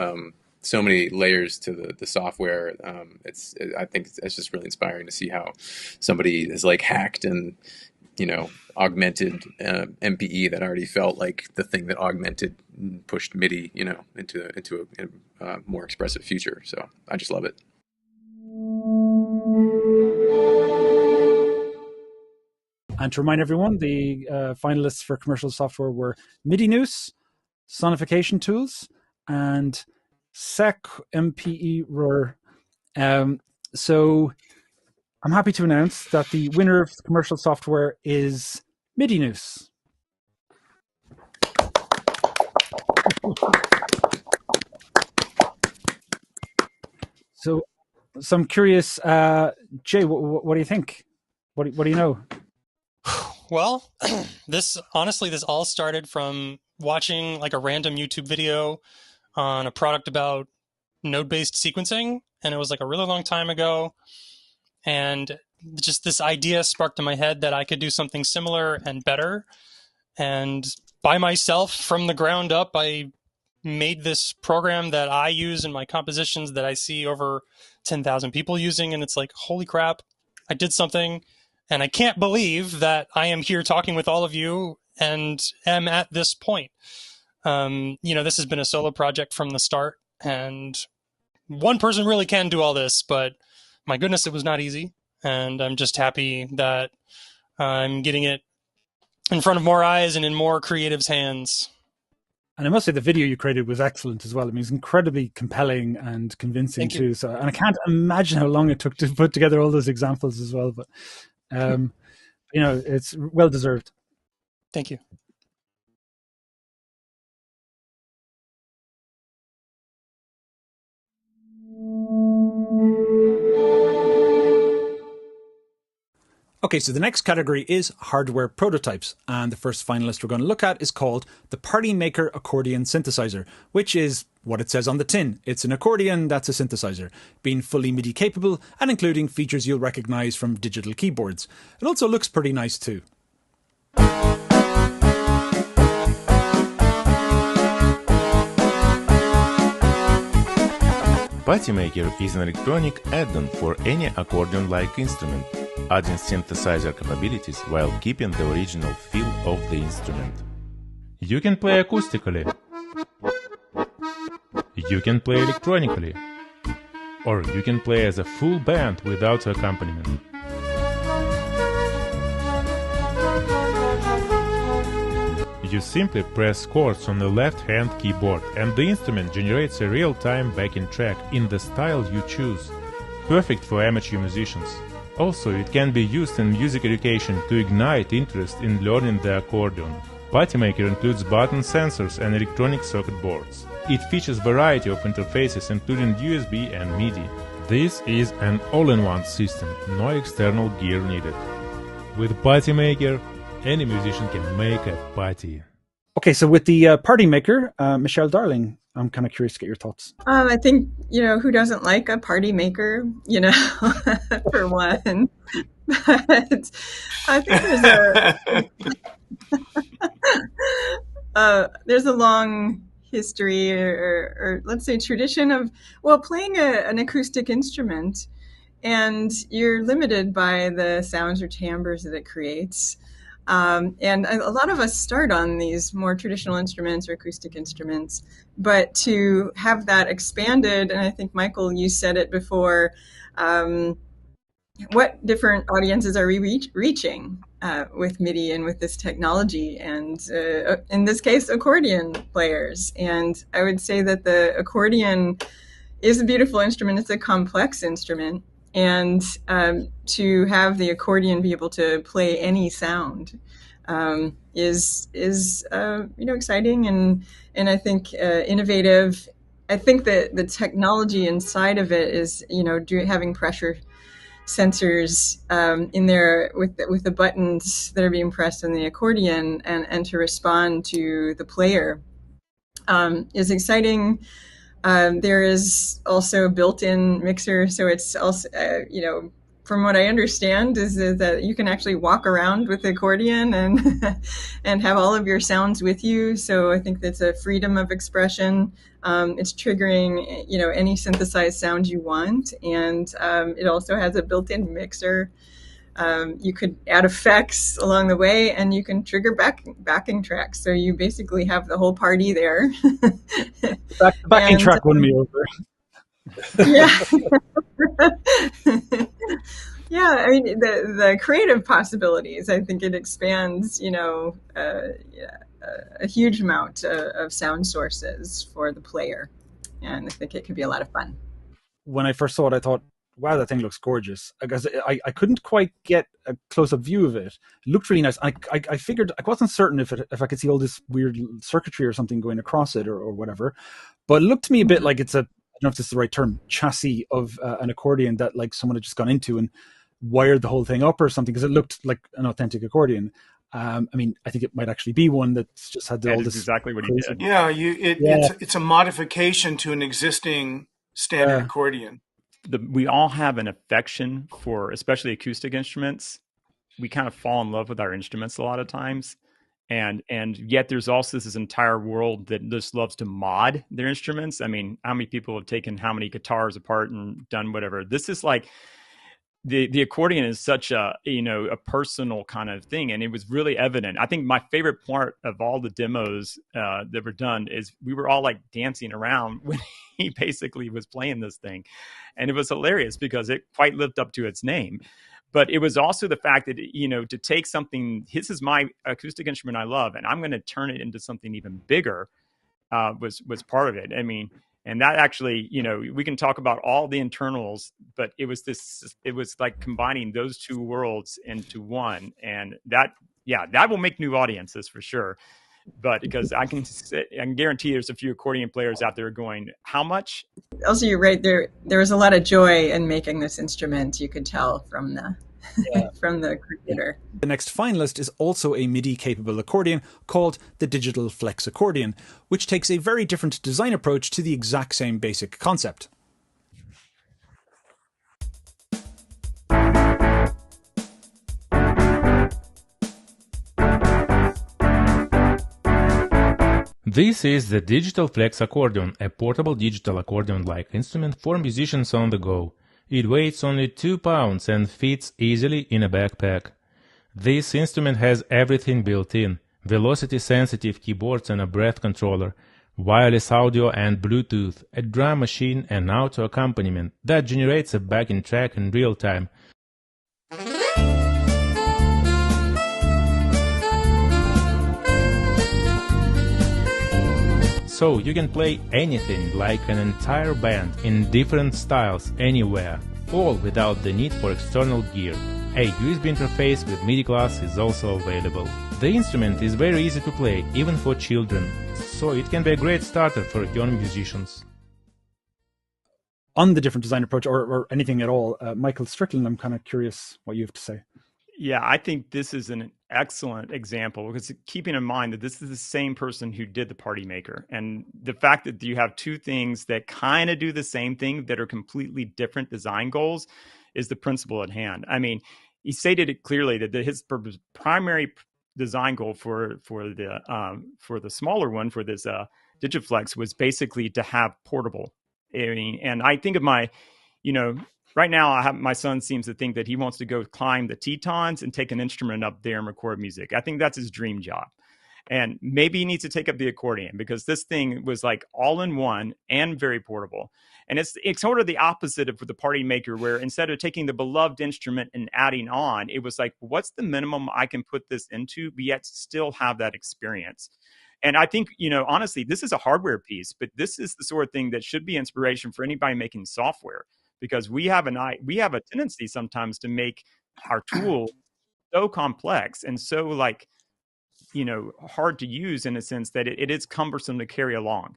so many layers to the software. I think it's just really inspiring to see how somebody is like hacked and augmented MPE that already felt like the thing that augmented and pushed MIDI into a more expressive future. So I just love it. And to remind everyone, the finalists for commercial software were MIDI Noose, Sonification Tools, and Sec MPE Roar. So I'm happy to announce that the winner of the commercial software is MIDI Noose. So I'm curious, Jay, what do you think? What do you know? Well, this all started from watching like a random YouTube video on a product about node-based sequencing, and it was like a really long time ago, and just this idea sparked in my head that I could do something similar and better, and by myself from the ground up I made this program that I use in my compositions that I see over 10,000 people using, and it's like, holy crap, I did something, and I can't believe that I am here talking with all of you and am at this point. This has been a solo project from the start, and one person really can do all this, but my goodness, it was not easy. And I'm just happy that I'm getting it in front of more eyes and in more creatives' hands. And I must say the video you created was excellent as well. I mean, it's incredibly compelling and convincing too. So, and I can't imagine how long it took to put together all those examples as well. But, it's well deserved. Thank you. Okay, so the next category is hardware prototypes, and the first finalist we're going to look at is called the Party Maker Accordion Synthesizer, which is what it says on the tin. It's an accordion that's a synthesizer, being fully MIDI capable and including features you'll recognise from digital keyboards. It also looks pretty nice too. Party Maker is an electronic add-on for any accordion-like instrument, adding synthesizer capabilities while keeping the original feel of the instrument. You can play acoustically, you can play electronically, or you can play as a full band without accompaniment. You simply press chords on the left-hand keyboard and the instrument generates a real-time backing track in the style you choose. Perfect for amateur musicians. Also, it can be used in music education to ignite interest in learning the accordion. Party Maker includes button sensors and electronic circuit boards. It features a variety of interfaces including USB and MIDI. This is an all-in-one system, no external gear needed. With Party Maker, any musician can make a party. Okay, so with the Party Maker, Michelle Darling, I'm kind of curious to get your thoughts. I think, who doesn't like a party maker, for one. But I think there's a long history or let's say tradition of, playing an acoustic instrument, and you're limited by the sounds or timbres that it creates. And a lot of us start on these more traditional instruments or acoustic instruments, but to have that expanded, and I think, Michael, you said it before, what different audiences are we reaching? with MIDI and with this technology, and in this case, accordion players. And I would say that the accordion is a beautiful instrument. It's a complex instrument, and to have the accordion be able to play any sound is exciting and I think innovative. I think that the technology inside of it is having pressure sensors in there with the buttons that are being pressed on the accordion and to respond to the player is exciting. There is also a built-in mixer, so it's also from what I understand is that you can actually walk around with the accordion and and have all of your sounds with you. So I think that's a freedom of expression. It's triggering any synthesized sound you want, and it also has a built-in mixer. You could add effects along the way, and you can trigger backing tracks. So you basically have the whole party there. The backing track won me over. Yeah. Yeah, I mean the creative possibilities. I think it expands, a huge amount of sound sources for the player, and I think it could be a lot of fun. When I first saw it, I thought, wow, that thing looks gorgeous. Because I couldn't quite get a close-up view of it. It looked really nice. I figured, I wasn't certain if I could see all this weird circuitry or something going across it or whatever, but it looked to me a bit like it's I don't know if this is the right term, chassis of an accordion that like someone had just gone into and wired the whole thing up or something, because it looked like an authentic accordion. I mean, I think it might actually be one that's just had all this. Exactly what he did. Yeah, it's a modification to an existing standard accordion. We all have an affection for, especially acoustic instruments. We kind of fall in love with our instruments a lot of times. And yet there's also this entire world that just loves to mod their instruments. I mean, how many people have taken how many guitars apart and done whatever? This is like, the accordion is such a personal kind of thing, and it was really evident. I think my favorite part of all the demos that were done is we were all like dancing around when he basically was playing this thing, and it was hilarious because it quite lived up to its name. But it was also the fact that to take something, this is my acoustic instrument I love, and I'm going to turn it into something even bigger was part of it. I mean. And that actually, we can talk about all the internals, but it was like combining those two worlds into one. And that will make new audiences for sure. But because I can guarantee there's a few accordion players out there going, how much? Also, you're right. There was a lot of joy in making this instrument. You could tell from the from the creator. The next finalist is also a MIDI-capable accordion called the Digital Flex Accordion, which takes a very different design approach to the exact same basic concept. This is the Digital Flex Accordion, a portable digital accordion-like instrument for musicians on the go. It weighs only 2 pounds and fits easily in a backpack. This instrument has everything built in: velocity-sensitive keyboards and a breath controller, wireless audio and Bluetooth, a drum machine and auto accompaniment that generates a backing track in real time. So you can play anything like an entire band in different styles anywhere, all without the need for external gear. A USB interface with MIDI class is also available. The instrument is very easy to play, even for children, so it can be a great starter for young musicians. On the different design approach, or anything at all, Michael Strickland, I'm kind of curious what you have to say. Yeah, I think this is an excellent example, because keeping in mind that this is the same person who did the Party Maker, and the fact that you have two things that kind of do the same thing that are completely different design goals is the principle at hand. I mean, he stated it clearly that his primary design goal for the smaller one, for this Digiflex, was basically to have portable. I mean, and I think of my, right now, my son seems to think that he wants to go climb the Tetons and take an instrument up there and record music. I think that's his dream job. And maybe he needs to take up the accordion, because this thing was like all in one and very portable. And it's sort of the opposite of the Party Maker, where instead of taking the beloved instrument and adding on, it was like, what's the minimum I can put this into, but yet still have that experience? And I think, honestly, this is a hardware piece, but this is the sort of thing that should be inspiration for anybody making software, because we have a tendency sometimes to make our tool so complex and so hard to use, in a sense that it is cumbersome to carry along.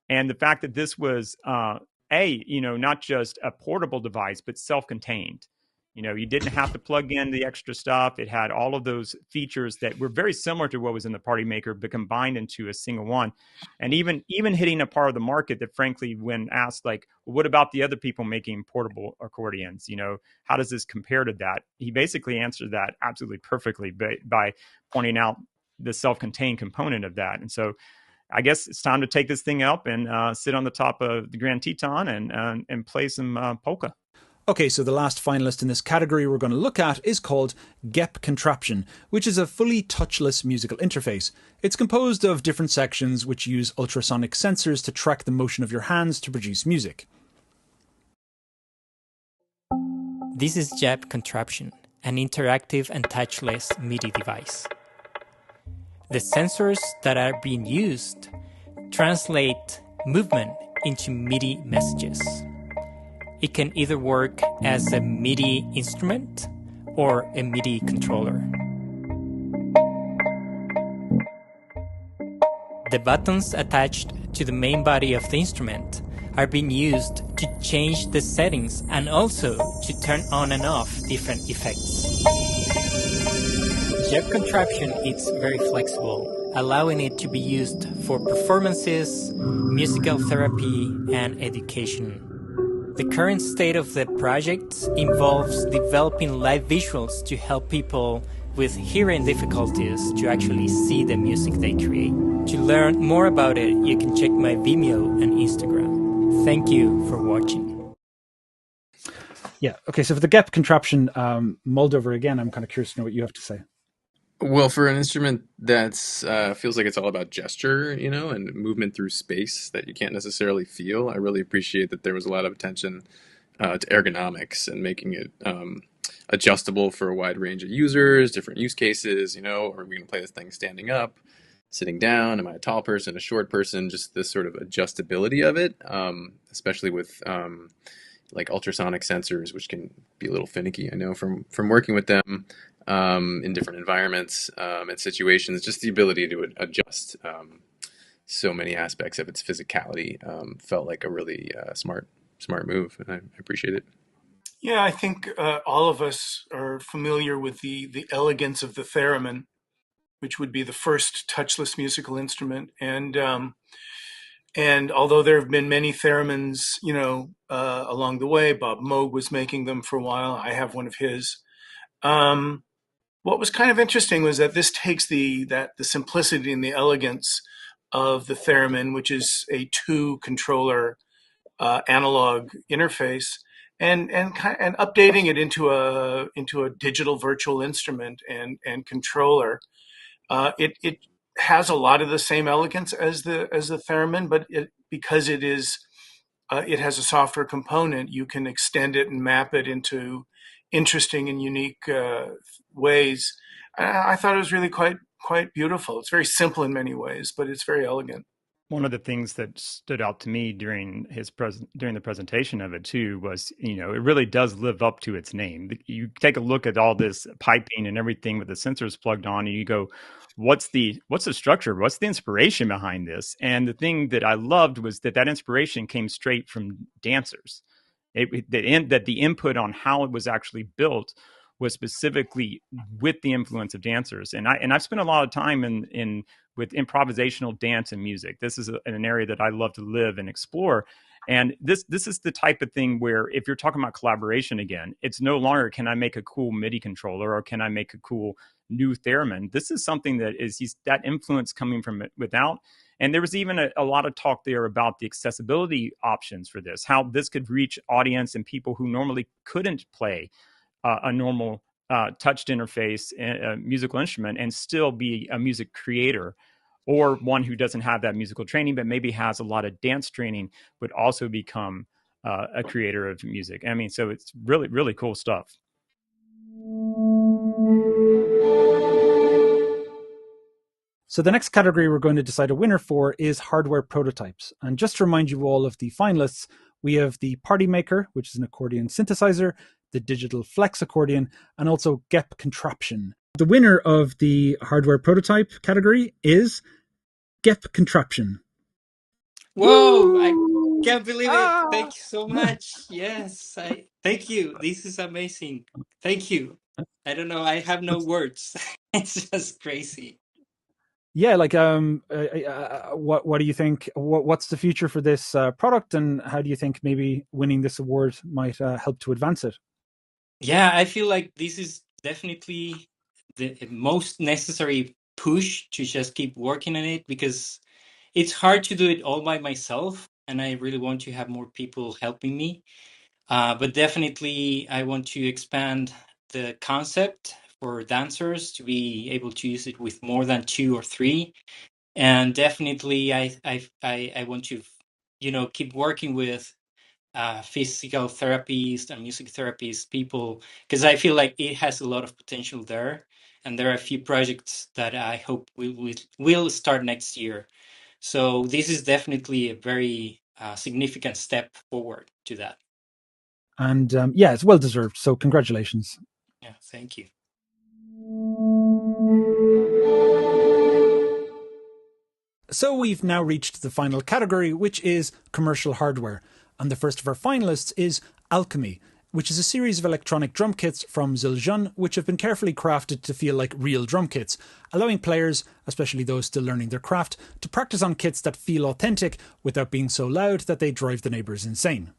And the fact that this was not just a portable device, but self-contained. You didn't have to plug in the extra stuff. It had all of those features that were very similar to what was in the Party Maker, but combined into a single one. And even hitting a part of the market that, frankly, when asked, like, well, what about the other people making portable accordions? How does this compare to that? He basically answered that absolutely perfectly by pointing out the self-contained component of that. And so I guess it's time to take this thing up and sit on the top of the Grand Teton and play some polka. Okay, so the last finalist in this category we're going to look at is called GEP Contraption, which is a fully touchless musical interface. It's composed of different sections which use ultrasonic sensors to track the motion of your hands to produce music. This is GEP Contraption, an interactive and touchless MIDI device. The sensors that are being used translate movement into MIDI messages. It can either work as a MIDI instrument or a MIDI controller. The buttons attached to the main body of the instrument are being used to change the settings and also to turn on and off different effects. GEP Contraption is very flexible, allowing it to be used for performances, musical therapy, and education. The current state of the project involves developing live visuals to help people with hearing difficulties to actually see the music they create. To learn more about it, you can check my Vimeo and Instagram. Thank you for watching. Yeah, okay, so for the GEP Contraption, Moldover, again, I'm kind of curious to know what you have to say. Well, for an instrument that's feels like it's all about gesture, and movement through space that you can't necessarily feel, I really appreciate that there was a lot of attention to ergonomics and making it adjustable for a wide range of users, different use cases. Are we going to play this thing standing up, sitting down? Am I a tall person, a short person? Just this sort of adjustability of it, especially with like ultrasonic sensors, which can be a little finicky. I know from working with them in different environments and situations, just the ability to adjust so many aspects of its physicality felt like a really smart move, and I appreciate it. Yeah, I think all of us are familiar with the elegance of the theremin, which would be the first touchless musical instrument. And although there have been many theremins, along the way, Bob Moog was making them for a while. I have one of his. What was kind of interesting was that this takes the simplicity and the elegance of the theremin, which is a 2-controller analog interface, and updating it into a digital virtual instrument and controller. It has a lot of the same elegance as the theremin, but because it has a software component, you can extend it and map it into interesting and unique ways. I thought it was really quite beautiful. It's very simple in many ways, but it's very elegant. One of the things that stood out to me during the presentation of it too was, it really does live up to its name. You take a look at all this piping and everything with the sensors plugged on, and you go, what's the structure? What's the inspiration behind this? And the thing that I loved was that inspiration came straight from dancers. That the input on how it was actually built was specifically with the influence of dancers. And I've spent a lot of time with improvisational dance and music. This is an area that I love to live and explore. And this is the type of thing where, if you're talking about collaboration again, it's no longer, can I make a cool MIDI controller or can I make a cool new theremin? This is something that is that influence coming from without. And there was even a lot of talk there about the accessibility options for this, how this could reach audience and people who normally couldn't play a normal touched interface, a musical instrument, and still be a music creator, or one who doesn't have that musical training but maybe has a lot of dance training, but also become a creator of music. I mean, so it's really, really cool stuff. So the next category we're going to decide a winner for is hardware prototypes. And just to remind you all of the finalists, we have the Party Maker, which is an accordion synthesizer, the Digital Flex accordion, and also GEP Contraption. The winner of the hardware prototype category is GEP Contraption. Whoa, I can't believe it. Thank you so much. Yes, thank you. This is amazing. Thank you. I don't know, I have no words. It's just crazy. Yeah, like what do you think? What's the future for this product, and how do you think maybe winning this award might help to advance it? Yeah, I feel like this is definitely the most necessary push to just keep working on it, because it's hard to do it all by myself, and I really want to have more people helping me. But definitely, I want to expand the concept for dancers to be able to use it with more than 2 or 3. And definitely, I want to, keep working with physical therapists and music therapists, people, because I feel like it has a lot of potential there. And there are a few projects that I hope will start next year. So this is definitely a very significant step forward to that. And yeah, it's well deserved. So congratulations. Yeah, thank you. So we've now reached the final category, which is commercial hardware. And the first of our finalists is Alchemy, which is a series of electronic drum kits from Zildjian, which have been carefully crafted to feel like real drum kits, allowing players, especially those still learning their craft, to practice on kits that feel authentic without being so loud that they drive the neighbours insane.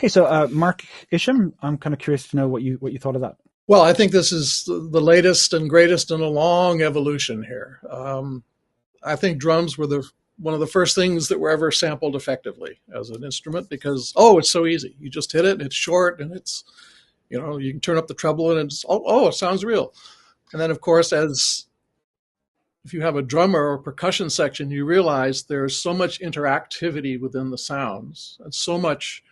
Okay, so Mark Isham, I'm kind of curious to know what you thought of that. Well, I think this is the latest and greatest in a long evolution here. I think drums were one of the first things that were ever sampled effectively as an instrument, because, it's so easy. You just hit it, and it's short, and it's, you can turn up the treble, and it's, it sounds real. And then, of course, if you have a drummer or percussion section, you realize there's so much interactivity within the sounds and so much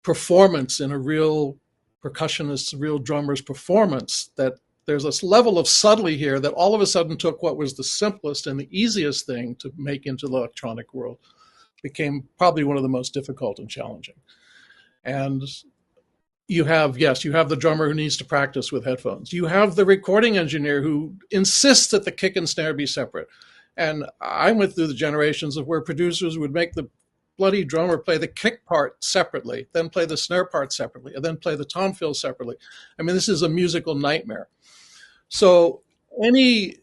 performance in a real percussionist's, real drummer's performance, that there's this level of subtlety here that all of a sudden took what was the simplest and the easiest thing to make into the electronic world, became probably one of the most difficult and challenging. And you have the drummer who needs to practice with headphones. You have the recording engineer who insists that the kick and snare be separate. And I went through the generations of where producers would make the bloody drummer play the kick part separately, then play the snare part separately, and then play the tom fill separately. I mean, this is a musical nightmare. So any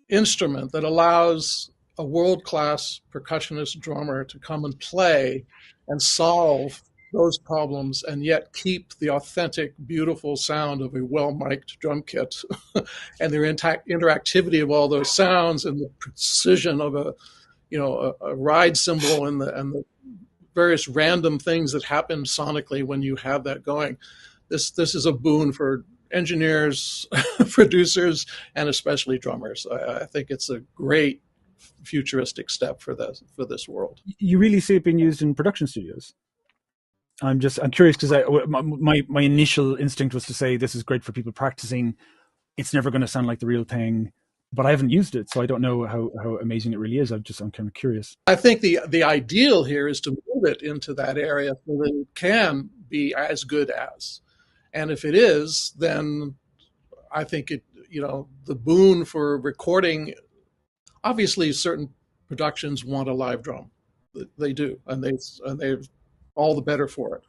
instrument that allows a world-class percussionist drummer to come and play and solve those problems and yet keep the authentic, beautiful sound of a well-mic'd drum kit and their interactivity of all those sounds and the precision of a ride cymbal and the various random things that happen sonically when you have that going. This is a boon for engineers, producers, and especially drummers. I think it's a great futuristic step for this world. You really see it being used in production studios? I'm curious because my initial instinct was to say this is great for people practicing. It's never going to sound like the real thing, but I haven't used it, so I don't know how amazing it really is. I'm kind of curious. I think the ideal here is to move it into that area so that it can be as good as. And if it is, then I think the boon for recording, obviously certain productions want a live drum. They do, and they're all the better for it.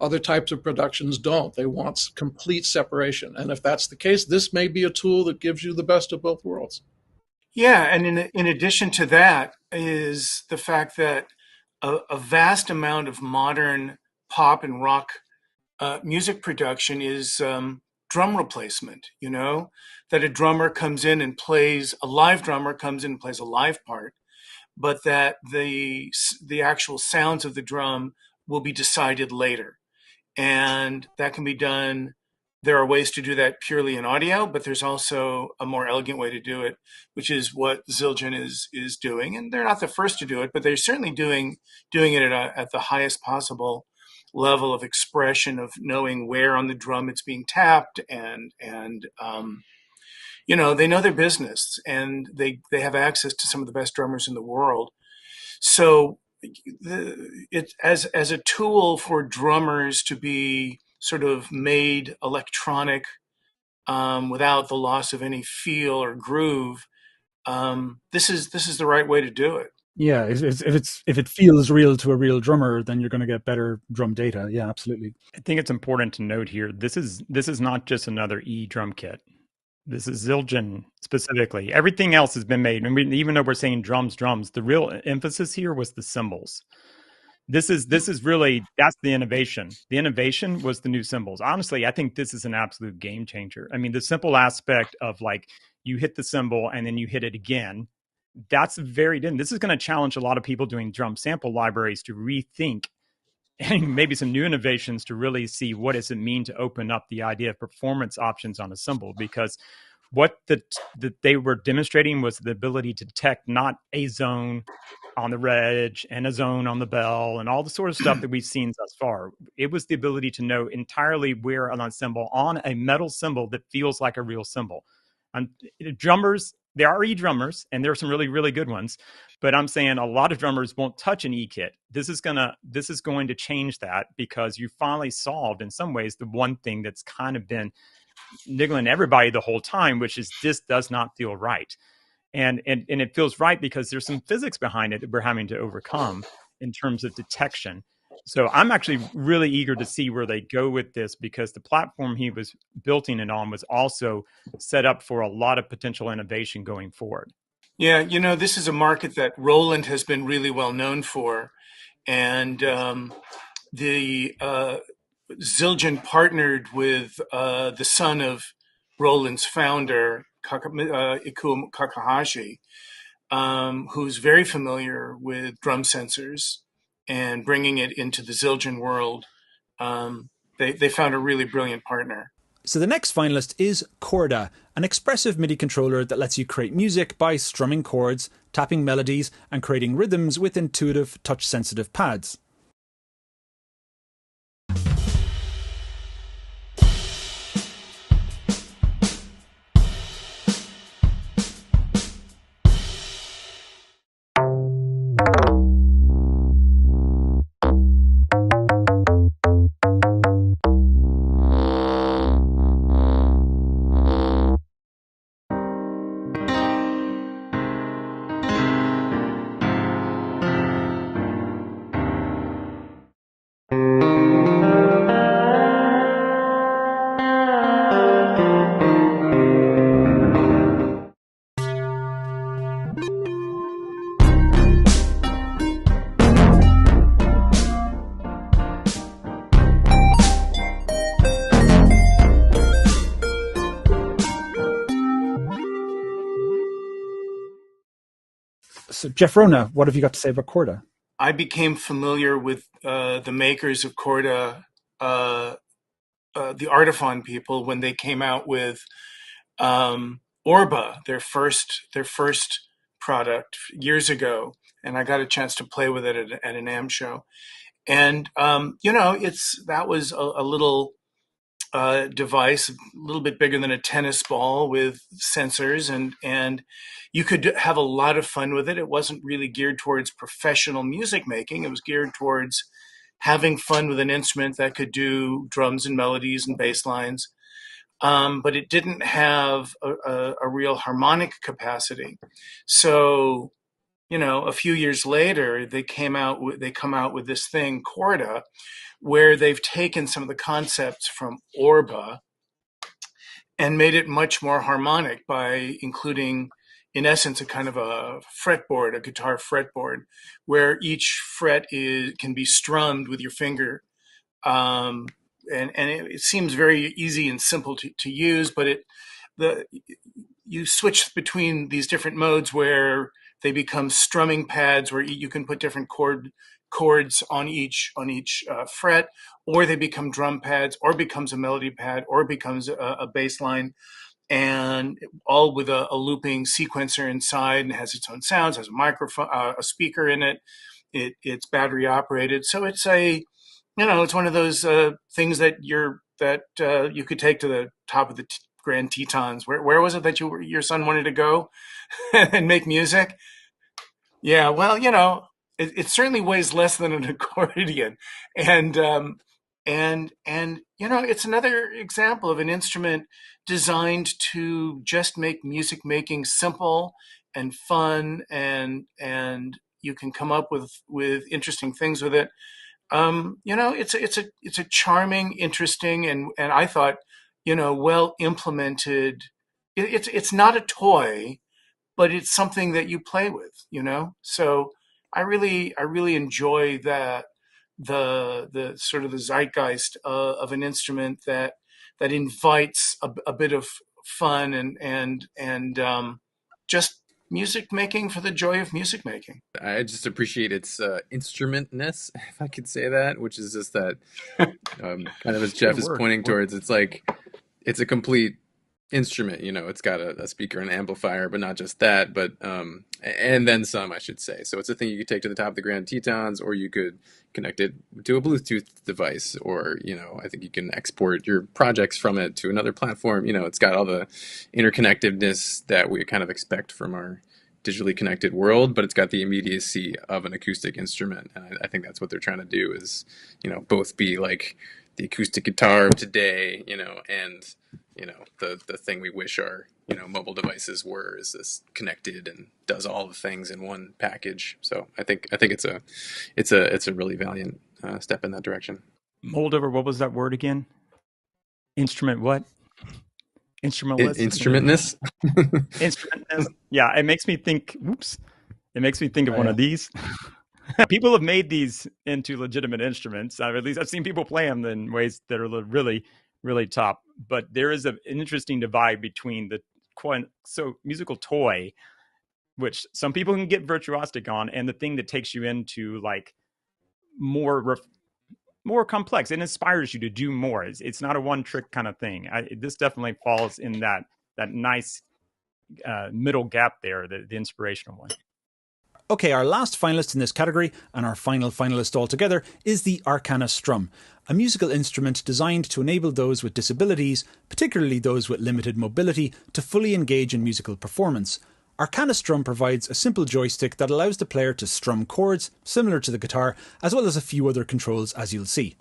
Other types of productions don't. They want complete separation. And if that's the case, this may be a tool that gives you the best of both worlds. Yeah, and in addition to that is the fact that a vast amount of modern pop and rock music production is drum replacement, that a drummer comes in and plays, a live drummer comes in and plays a live part, but that the actual sounds of the drum will be decided later. And that can be done. There are ways to do that purely in audio, but there's also a more elegant way to do it, which is what Zildjian is doing. And they're not the first to do it, but they're certainly doing it at the highest possible level of expression, of knowing where on the drum it's being tapped, and they know their business, and they have access to some of the best drummers in the world. So it as a tool for drummers to be sort of made electronic without the loss of any feel or groove. This is the right way to do it. Yeah, if it feels real to a real drummer, then you're going to get better drum data. Yeah, absolutely. I think it's important to note here, this is not just another drum kit. This is Zildjian specifically. Everything else has been made. I mean, even though we're saying drums, the real emphasis here was the cymbals. This is really, that's the innovation. The innovation was the new cymbals. Honestly, I think this is an absolute game changer. I mean, the simple aspect of like you hit the cymbal and then you hit it again, that's very different. This is going to challenge a lot of people doing drum sample libraries to rethink and maybe some new innovations to really see what does it mean to open up the idea of performance options on a cymbal, because what they were demonstrating was the ability to detect not a zone on the reg and a zone on the bell and all the sort of stuff that we've seen thus far. It was the ability to know entirely where on a cymbal, on a metal cymbal that feels like a real cymbal. Drummers, there are drummers, and there are some really, really good ones. But I'm saying a lot of drummers won't touch an kit. This is going to change that, because you finally solved, in some ways, the one thing that's kind of been niggling everybody the whole time, which is this does not feel right. And it feels right because there's some physics behind it that we're having to overcome in terms of detection. So I'm actually really eager to see where they go with this, because the platform he was building it on was also set up for a lot of potential innovation going forward. Yeah, this is a market that Roland has been really well known for. And the Zildjian partnered with the son of Roland's founder, Ikuo Takahashi, who's very familiar with drum sensors, and bringing it into the Zildjian world. They found a really brilliant partner. So the next finalist is Chorda, an expressive MIDI controller that lets you create music by strumming chords, tapping melodies, and creating rhythms with intuitive, touch-sensitive pads. So, Jeff Rona, what have you got to say about Chorda? I became familiar with the makers of Chorda, the Artifon people, when they came out with Orba, their first product years ago, and I got a chance to play with it at a NAMM show. And that was a little device, a little bit bigger than a tennis ball, with sensors, and you could have a lot of fun with it. It wasn't really geared towards professional music making. It was geared towards having fun with an instrument that could do drums and melodies and bass lines. But it didn't have a real harmonic capacity. So, a few years later, they come out with this thing, Chorda, where they've taken some of the concepts from Orba and made it much more harmonic by including, in essence, a kind of a fretboard, a guitar fretboard, where each fret can be strummed with your finger. And it seems very easy and simple to use, but you switch between these different modes where they become strumming pads, where you can put different chords on each fret, or they become drum pads, or becomes a melody pad, or becomes a bass line, and all with a looping sequencer inside, and has its own sounds, has a microphone, a speaker in it. It's battery operated, so it's it's one of those things that you could take to the top of the Grand Tetons. Where was it that your son wanted to go and make music? Yeah, well, it certainly weighs less than an accordion, and it's another example of an instrument designed to just make music making simple and fun, and you can come up with interesting things with it. It's a charming, interesting, and I thought, well implemented. It's not a toy, but it's something that you play with, So I really enjoy that, the sort of the zeitgeist of an instrument that invites a bit of fun and just music making for the joy of music making. I just appreciate its instrumentness, if I could say that, which is just that kind of as Jeff is pointing towards. It's like it's a complete instrument. It's got a speaker and amplifier, but not just that, but and then some, I should say. So it's a thing you could take to the top of the Grand Tetons, or you could connect it to a Bluetooth device, or I think you can export your projects from it to another platform. It's got all the interconnectedness that we kind of expect from our digitally connected world, but it's got the immediacy of an acoustic instrument, and I think that's what they're trying to do, is both be like the acoustic guitar of today, and the thing we wish our mobile devices were, is this connected and does all the things in one package. So I think it's a really valiant step in that direction. Moldover, what was that word again? Instrument what? Instrumentless. Instrumentness. Instrumentness. Yeah, it makes me think. Whoops! It makes me think of one of these. People have made these into legitimate instruments. At least I've seen people play them in ways that are really, really top. But there is an interesting divide between the musical toy, which some people can get virtuosic on, and the thing that takes you into like more complex. It inspires you to do more. It's not a one-trick kind of thing. This definitely falls in that nice middle gap there, the inspirational one. Okay, our last finalist in this category, and our final finalist altogether, is the Arcana Strum, a musical instrument designed to enable those with disabilities, particularly those with limited mobility, to fully engage in musical performance. Arcana Strum provides a simple joystick that allows the player to strum chords, similar to the guitar, as well as a few other controls, as you'll see.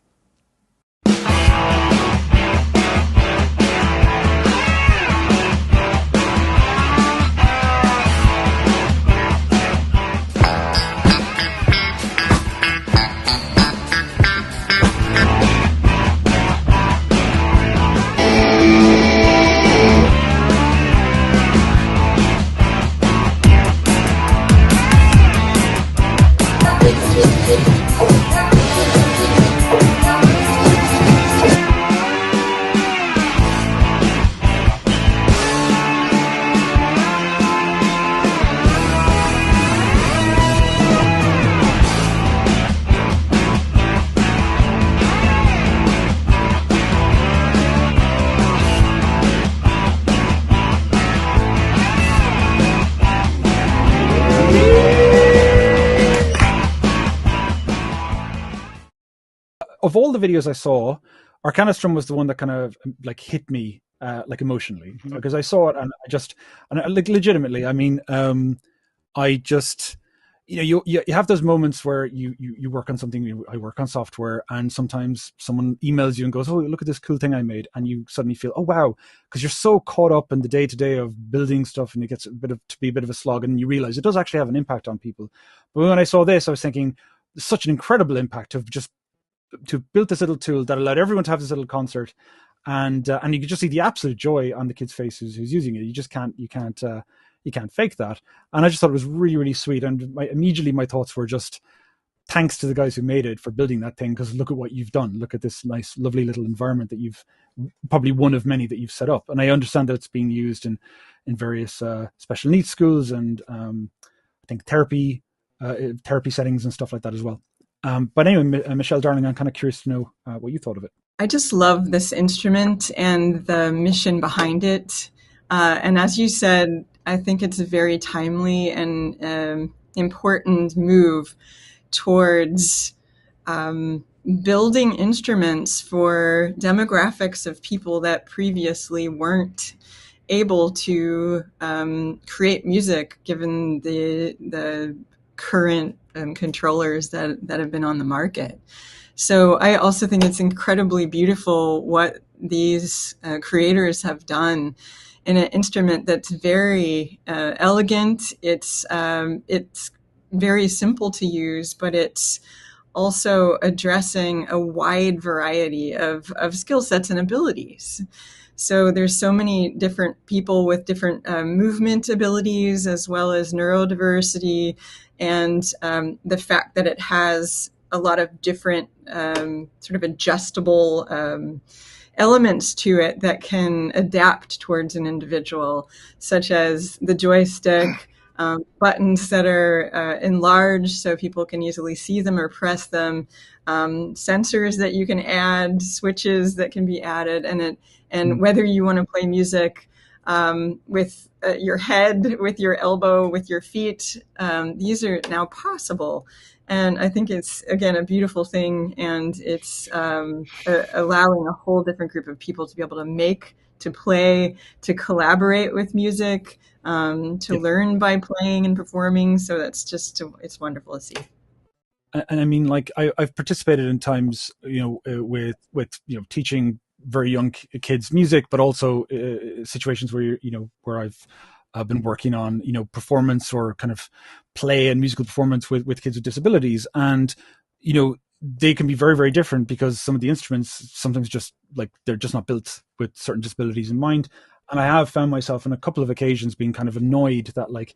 of all the videos I saw, Arcanistrum was the one that kind of like hit me like emotionally, because I saw it and like legitimately. I mean, I just, you have those moments where you work on something. I work on software, and sometimes someone emails you and goes, "Oh, look at this cool thing I made," and you suddenly feel, "Oh wow," because you're so caught up in the day to day of building stuff, and it gets to be a bit of a slog, and you realize it does actually have an impact on people. But when I saw this, I was thinking, such an incredible impact to build this little tool that allowed everyone to have this little concert, and you could just see the absolute joy on the kids' faces who's using it. You can't fake that. And I just thought it was really, really sweet. And immediately my thoughts were just thanks to the guys who made it for building that thing, because look at what you've done. Look at this nice, lovely little environment that you've probably one of many that you've set up. And I understand that it's being used in various special needs schools and I think therapy settings and stuff like that as well. But anyway, Michelle, darling, I'm kind of curious to know what you thought of it. I just love this instrument and the mission behind it. And as you said, I think it's a very timely and important move towards building instruments for demographics of people that previously weren't able to create music given the current controllers that have been on the market. So I also think it's incredibly beautiful what these creators have done in an instrument that's very elegant. It's very simple to use, but it's also addressing a wide variety of skill sets and abilities. So there's so many different people with different movement abilities, as well as neurodiversity, and the fact that it has a lot of different sort of adjustable elements to it that can adapt towards an individual, such as the joystick, buttons that are enlarged so people can easily see them or press them, sensors that you can add, switches that can be added, and whether you want to play music with your head, with your elbow, with your feet, these are now possible. And I think it's, again, a beautiful thing, and it's allowing a whole different group of people to be able to make, to play, to collaborate with music, to learn by playing and performing. So that's just, it's wonderful to see. And I mean, like I've participated in times, with teaching very young kids music, but also situations where where I've been working on performance or kind of play and musical performance with kids with disabilities, and they can be very, very different because some of the instruments sometimes just like they're just not built with certain disabilities in mind. And I have found myself on a couple of occasions being kind of annoyed that like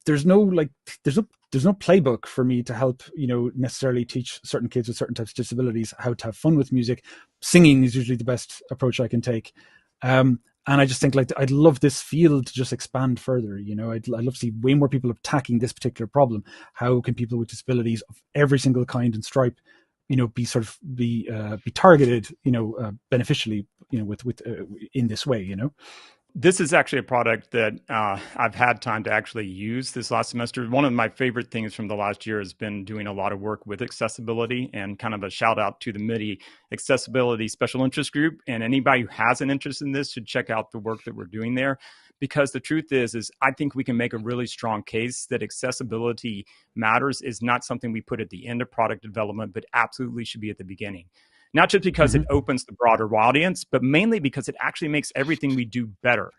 there's no playbook for me to help necessarily teach certain kids with certain types of disabilities how to have fun with music. Singing is usually the best approach I can take, and I just think like I'd love this field to just expand further. I'd love to see way more people attacking this particular problem. How can people with disabilities of every single kind and stripe be targeted beneficially with in this way. This is actually a product that I've had time to actually use this last semester. One of my favorite things from the last year has been doing a lot of work with accessibility, and kind of a shout out to the MIDI Accessibility Special Interest Group. And anybody who has an interest in this should check out the work that we're doing there. Because the truth is I think we can make a really strong case that accessibility matters is not something we put at the end of product development, but absolutely should be at the beginning. Not just because it opens the broader audience, but mainly because it actually makes everything we do better.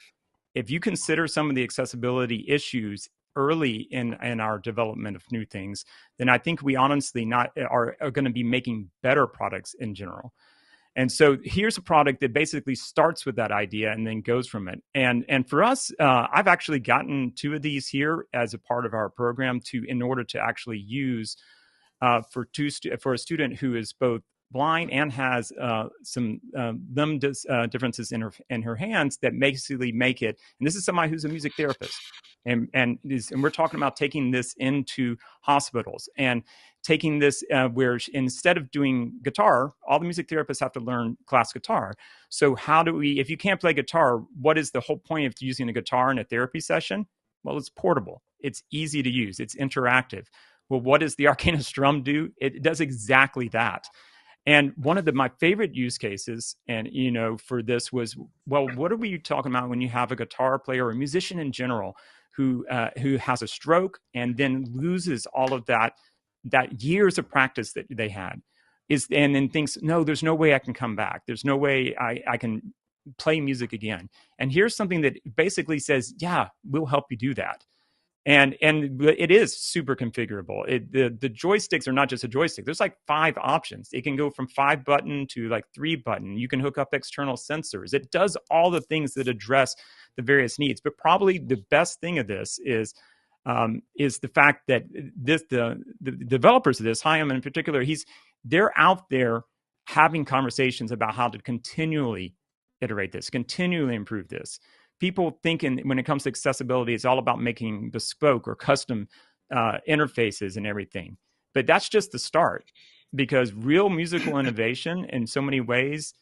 If you consider some of the accessibility issues early in our development of new things, then I think we honestly are going to be making better products in general. And so here's a product that basically starts with that idea and then goes from it. And for us, I've actually gotten 2 of these here as a part of our program in order to actually use for a student who is both blind and has some differences in her hands that basically make it. And this is somebody who's a music therapist, and we're talking about taking this into hospitals and taking this where instead of doing guitar, all the music therapists have to learn class guitar. So how do we, if you can't play guitar, what is the whole point of using a guitar in a therapy session? Well, it's portable. It's easy to use. It's interactive. Well, what does the Arcanistrum do? It does exactly that. And one of my favorite use cases, and for this was, well, what are we talking about when you have a guitar player or a musician in general who has a stroke and then loses all of that years of practice that they had, and then thinks, no, there's no way I can come back. There's no way I can play music again. And here's something that basically says, yeah, we'll help you do that. And it is super configurable. The joysticks are not just a joystick. There's like 5 options. It can go from 5 button to like 3 button. You can hook up external sensors. It does all the things that address the various needs. But probably the best thing of this is the fact that the developers of this, Chaim in particular, they're out there having conversations about how to continually iterate this, continually improve this. People thinking when it comes to accessibility, it's all about making bespoke or custom interfaces and everything. But that's just the start, because real musical innovation in so many ways,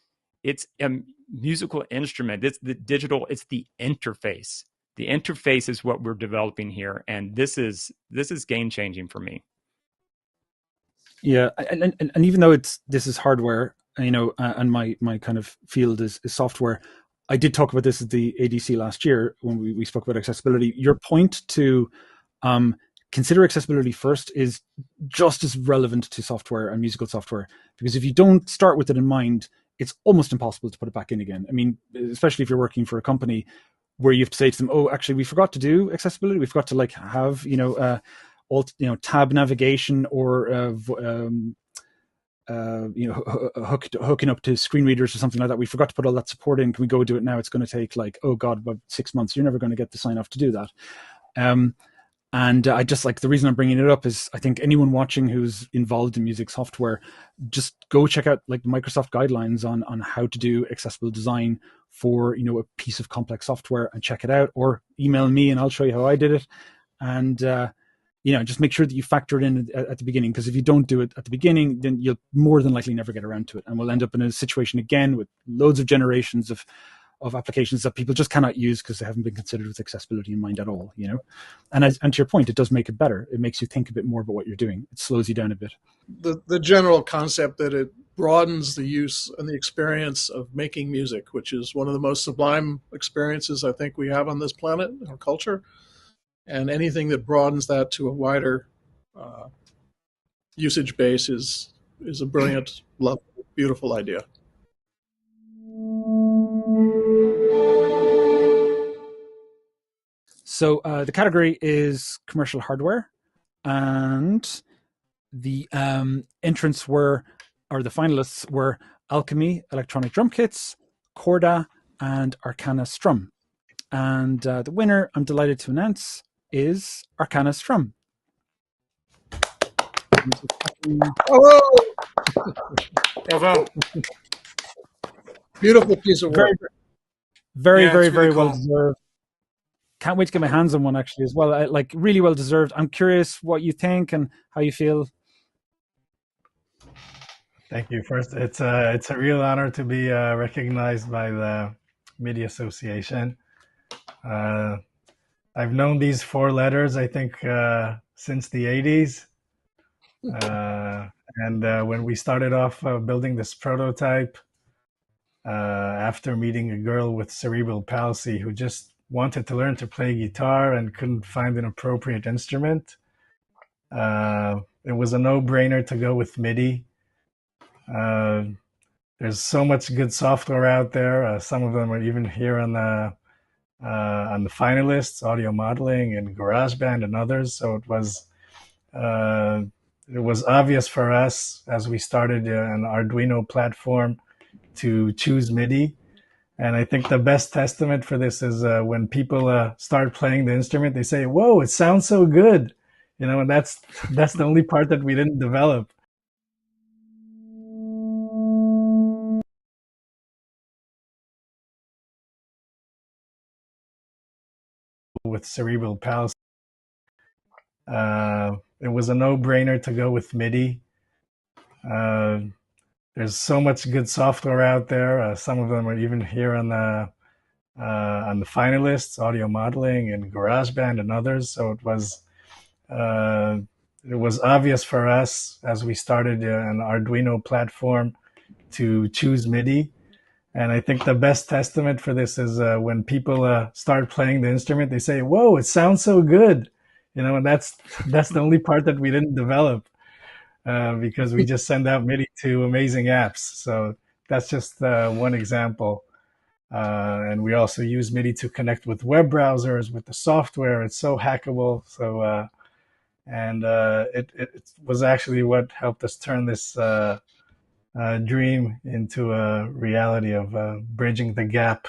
it's a musical instrument. It's the digital, it's the interface. The interface is what we're developing here. And this is game changing for me. Yeah. And even though this is hardware, and my kind of field is software, I did talk about this at the ADC last year when we spoke about accessibility. Your point to consider accessibility first is just as relevant to software and musical software, because if you don't start with it in mind, it's almost impossible to put it back in again. I mean, especially if you're working for a company where you have to say to them, oh, actually, we forgot to do accessibility. We forgot to have, tab navigation or hooking up to screen readers or something like that. We forgot to put all that support in. Can we go do it now? It's going to take about 6 months. You're never going to get the sign off to do that. And I just the reason I'm bringing it up is I think anyone watching who's involved in music software, just go check out the Microsoft guidelines on how to do accessible design for, a piece of complex software, and check it out, or email me and I'll show you how I did it. And, just make sure that you factor it in at the beginning, because if you don't do it at the beginning, then you'll more than likely never get around to it. And we'll end up in a situation again with loads of generations of applications that people just cannot use because they haven't been considered with accessibility in mind at all, And to your point, it does make it better. It makes you think a bit more about what you're doing. It slows you down a bit. The general concept that it broadens the use and the experience of making music, which is one of the most sublime experiences I think we have on this planet, our culture. And anything that broadens that to a wider usage base is a brilliant, lovely, beautiful idea. So the category is commercial hardware, and the entrants the finalists were Alchemy electronic drum kits, Corda, and Arcana Strum. And the winner, I'm delighted to announce, is Arcana Strum. Oh! Bravo. Beautiful piece of work. Very really well cool. deserved. Can't wait to get my hands on one actually as well. Really well deserved. I'm curious what you think and how you feel. Thank you. First, it's a real honor to be recognized by the MIDI Association. I've known these 4 letters, I think, since the 80s. And when we started off building this prototype, after meeting a girl with cerebral palsy who just wanted to learn to play guitar and couldn't find an appropriate instrument, it was a no-brainer to go with MIDI. There's so much good software out there. Some of them are even here on the finalists, audio modeling and GarageBand and others. So it was obvious for us as we started an Arduino platform to choose MIDI. And I think the best testament for this is when people start playing the instrument, they say, "Whoa, it sounds so good," and that's the only part that we didn't develop. With cerebral palsy, it was a no-brainer to go with MIDI. There's so much good software out there. Some of them are even here on the finalists, audio modeling and GarageBand and others. So it was obvious for us as we started an Arduino platform to choose MIDI. And I think the best testament for this is when people start playing the instrument, they say, "Whoa, it sounds so good." And that's the only part that we didn't develop because we just send out MIDI to amazing apps. So that's just one example. And we also use MIDI to connect with web browsers, with the software. It's so hackable. So it was actually what helped us turn this dream into a reality of bridging the gap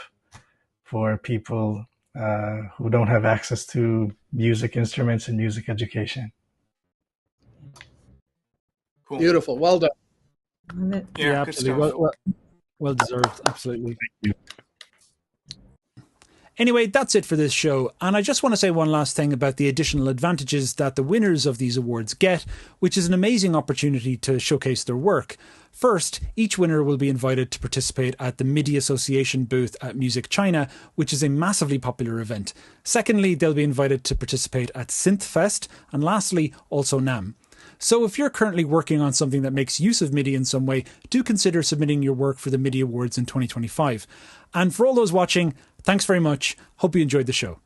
for people who don't have access to music instruments and music education. Cool. Beautiful. Well done. Yeah, absolutely. Well deserved. Absolutely. Thank you. Anyway, that's it for this show, and I just want to say one last thing about the additional advantages that the winners of these awards get, which is an amazing opportunity to showcase their work. First, each winner will be invited to participate at the MIDI Association booth at Music China, which is a massively popular event. Secondly, they'll be invited to participate at SynthFest, and lastly, also NAMM. So if you're currently working on something that makes use of MIDI in some way, do consider submitting your work for the MIDI Awards in 2025. And for all those watching, thanks very much. Hope you enjoyed the show.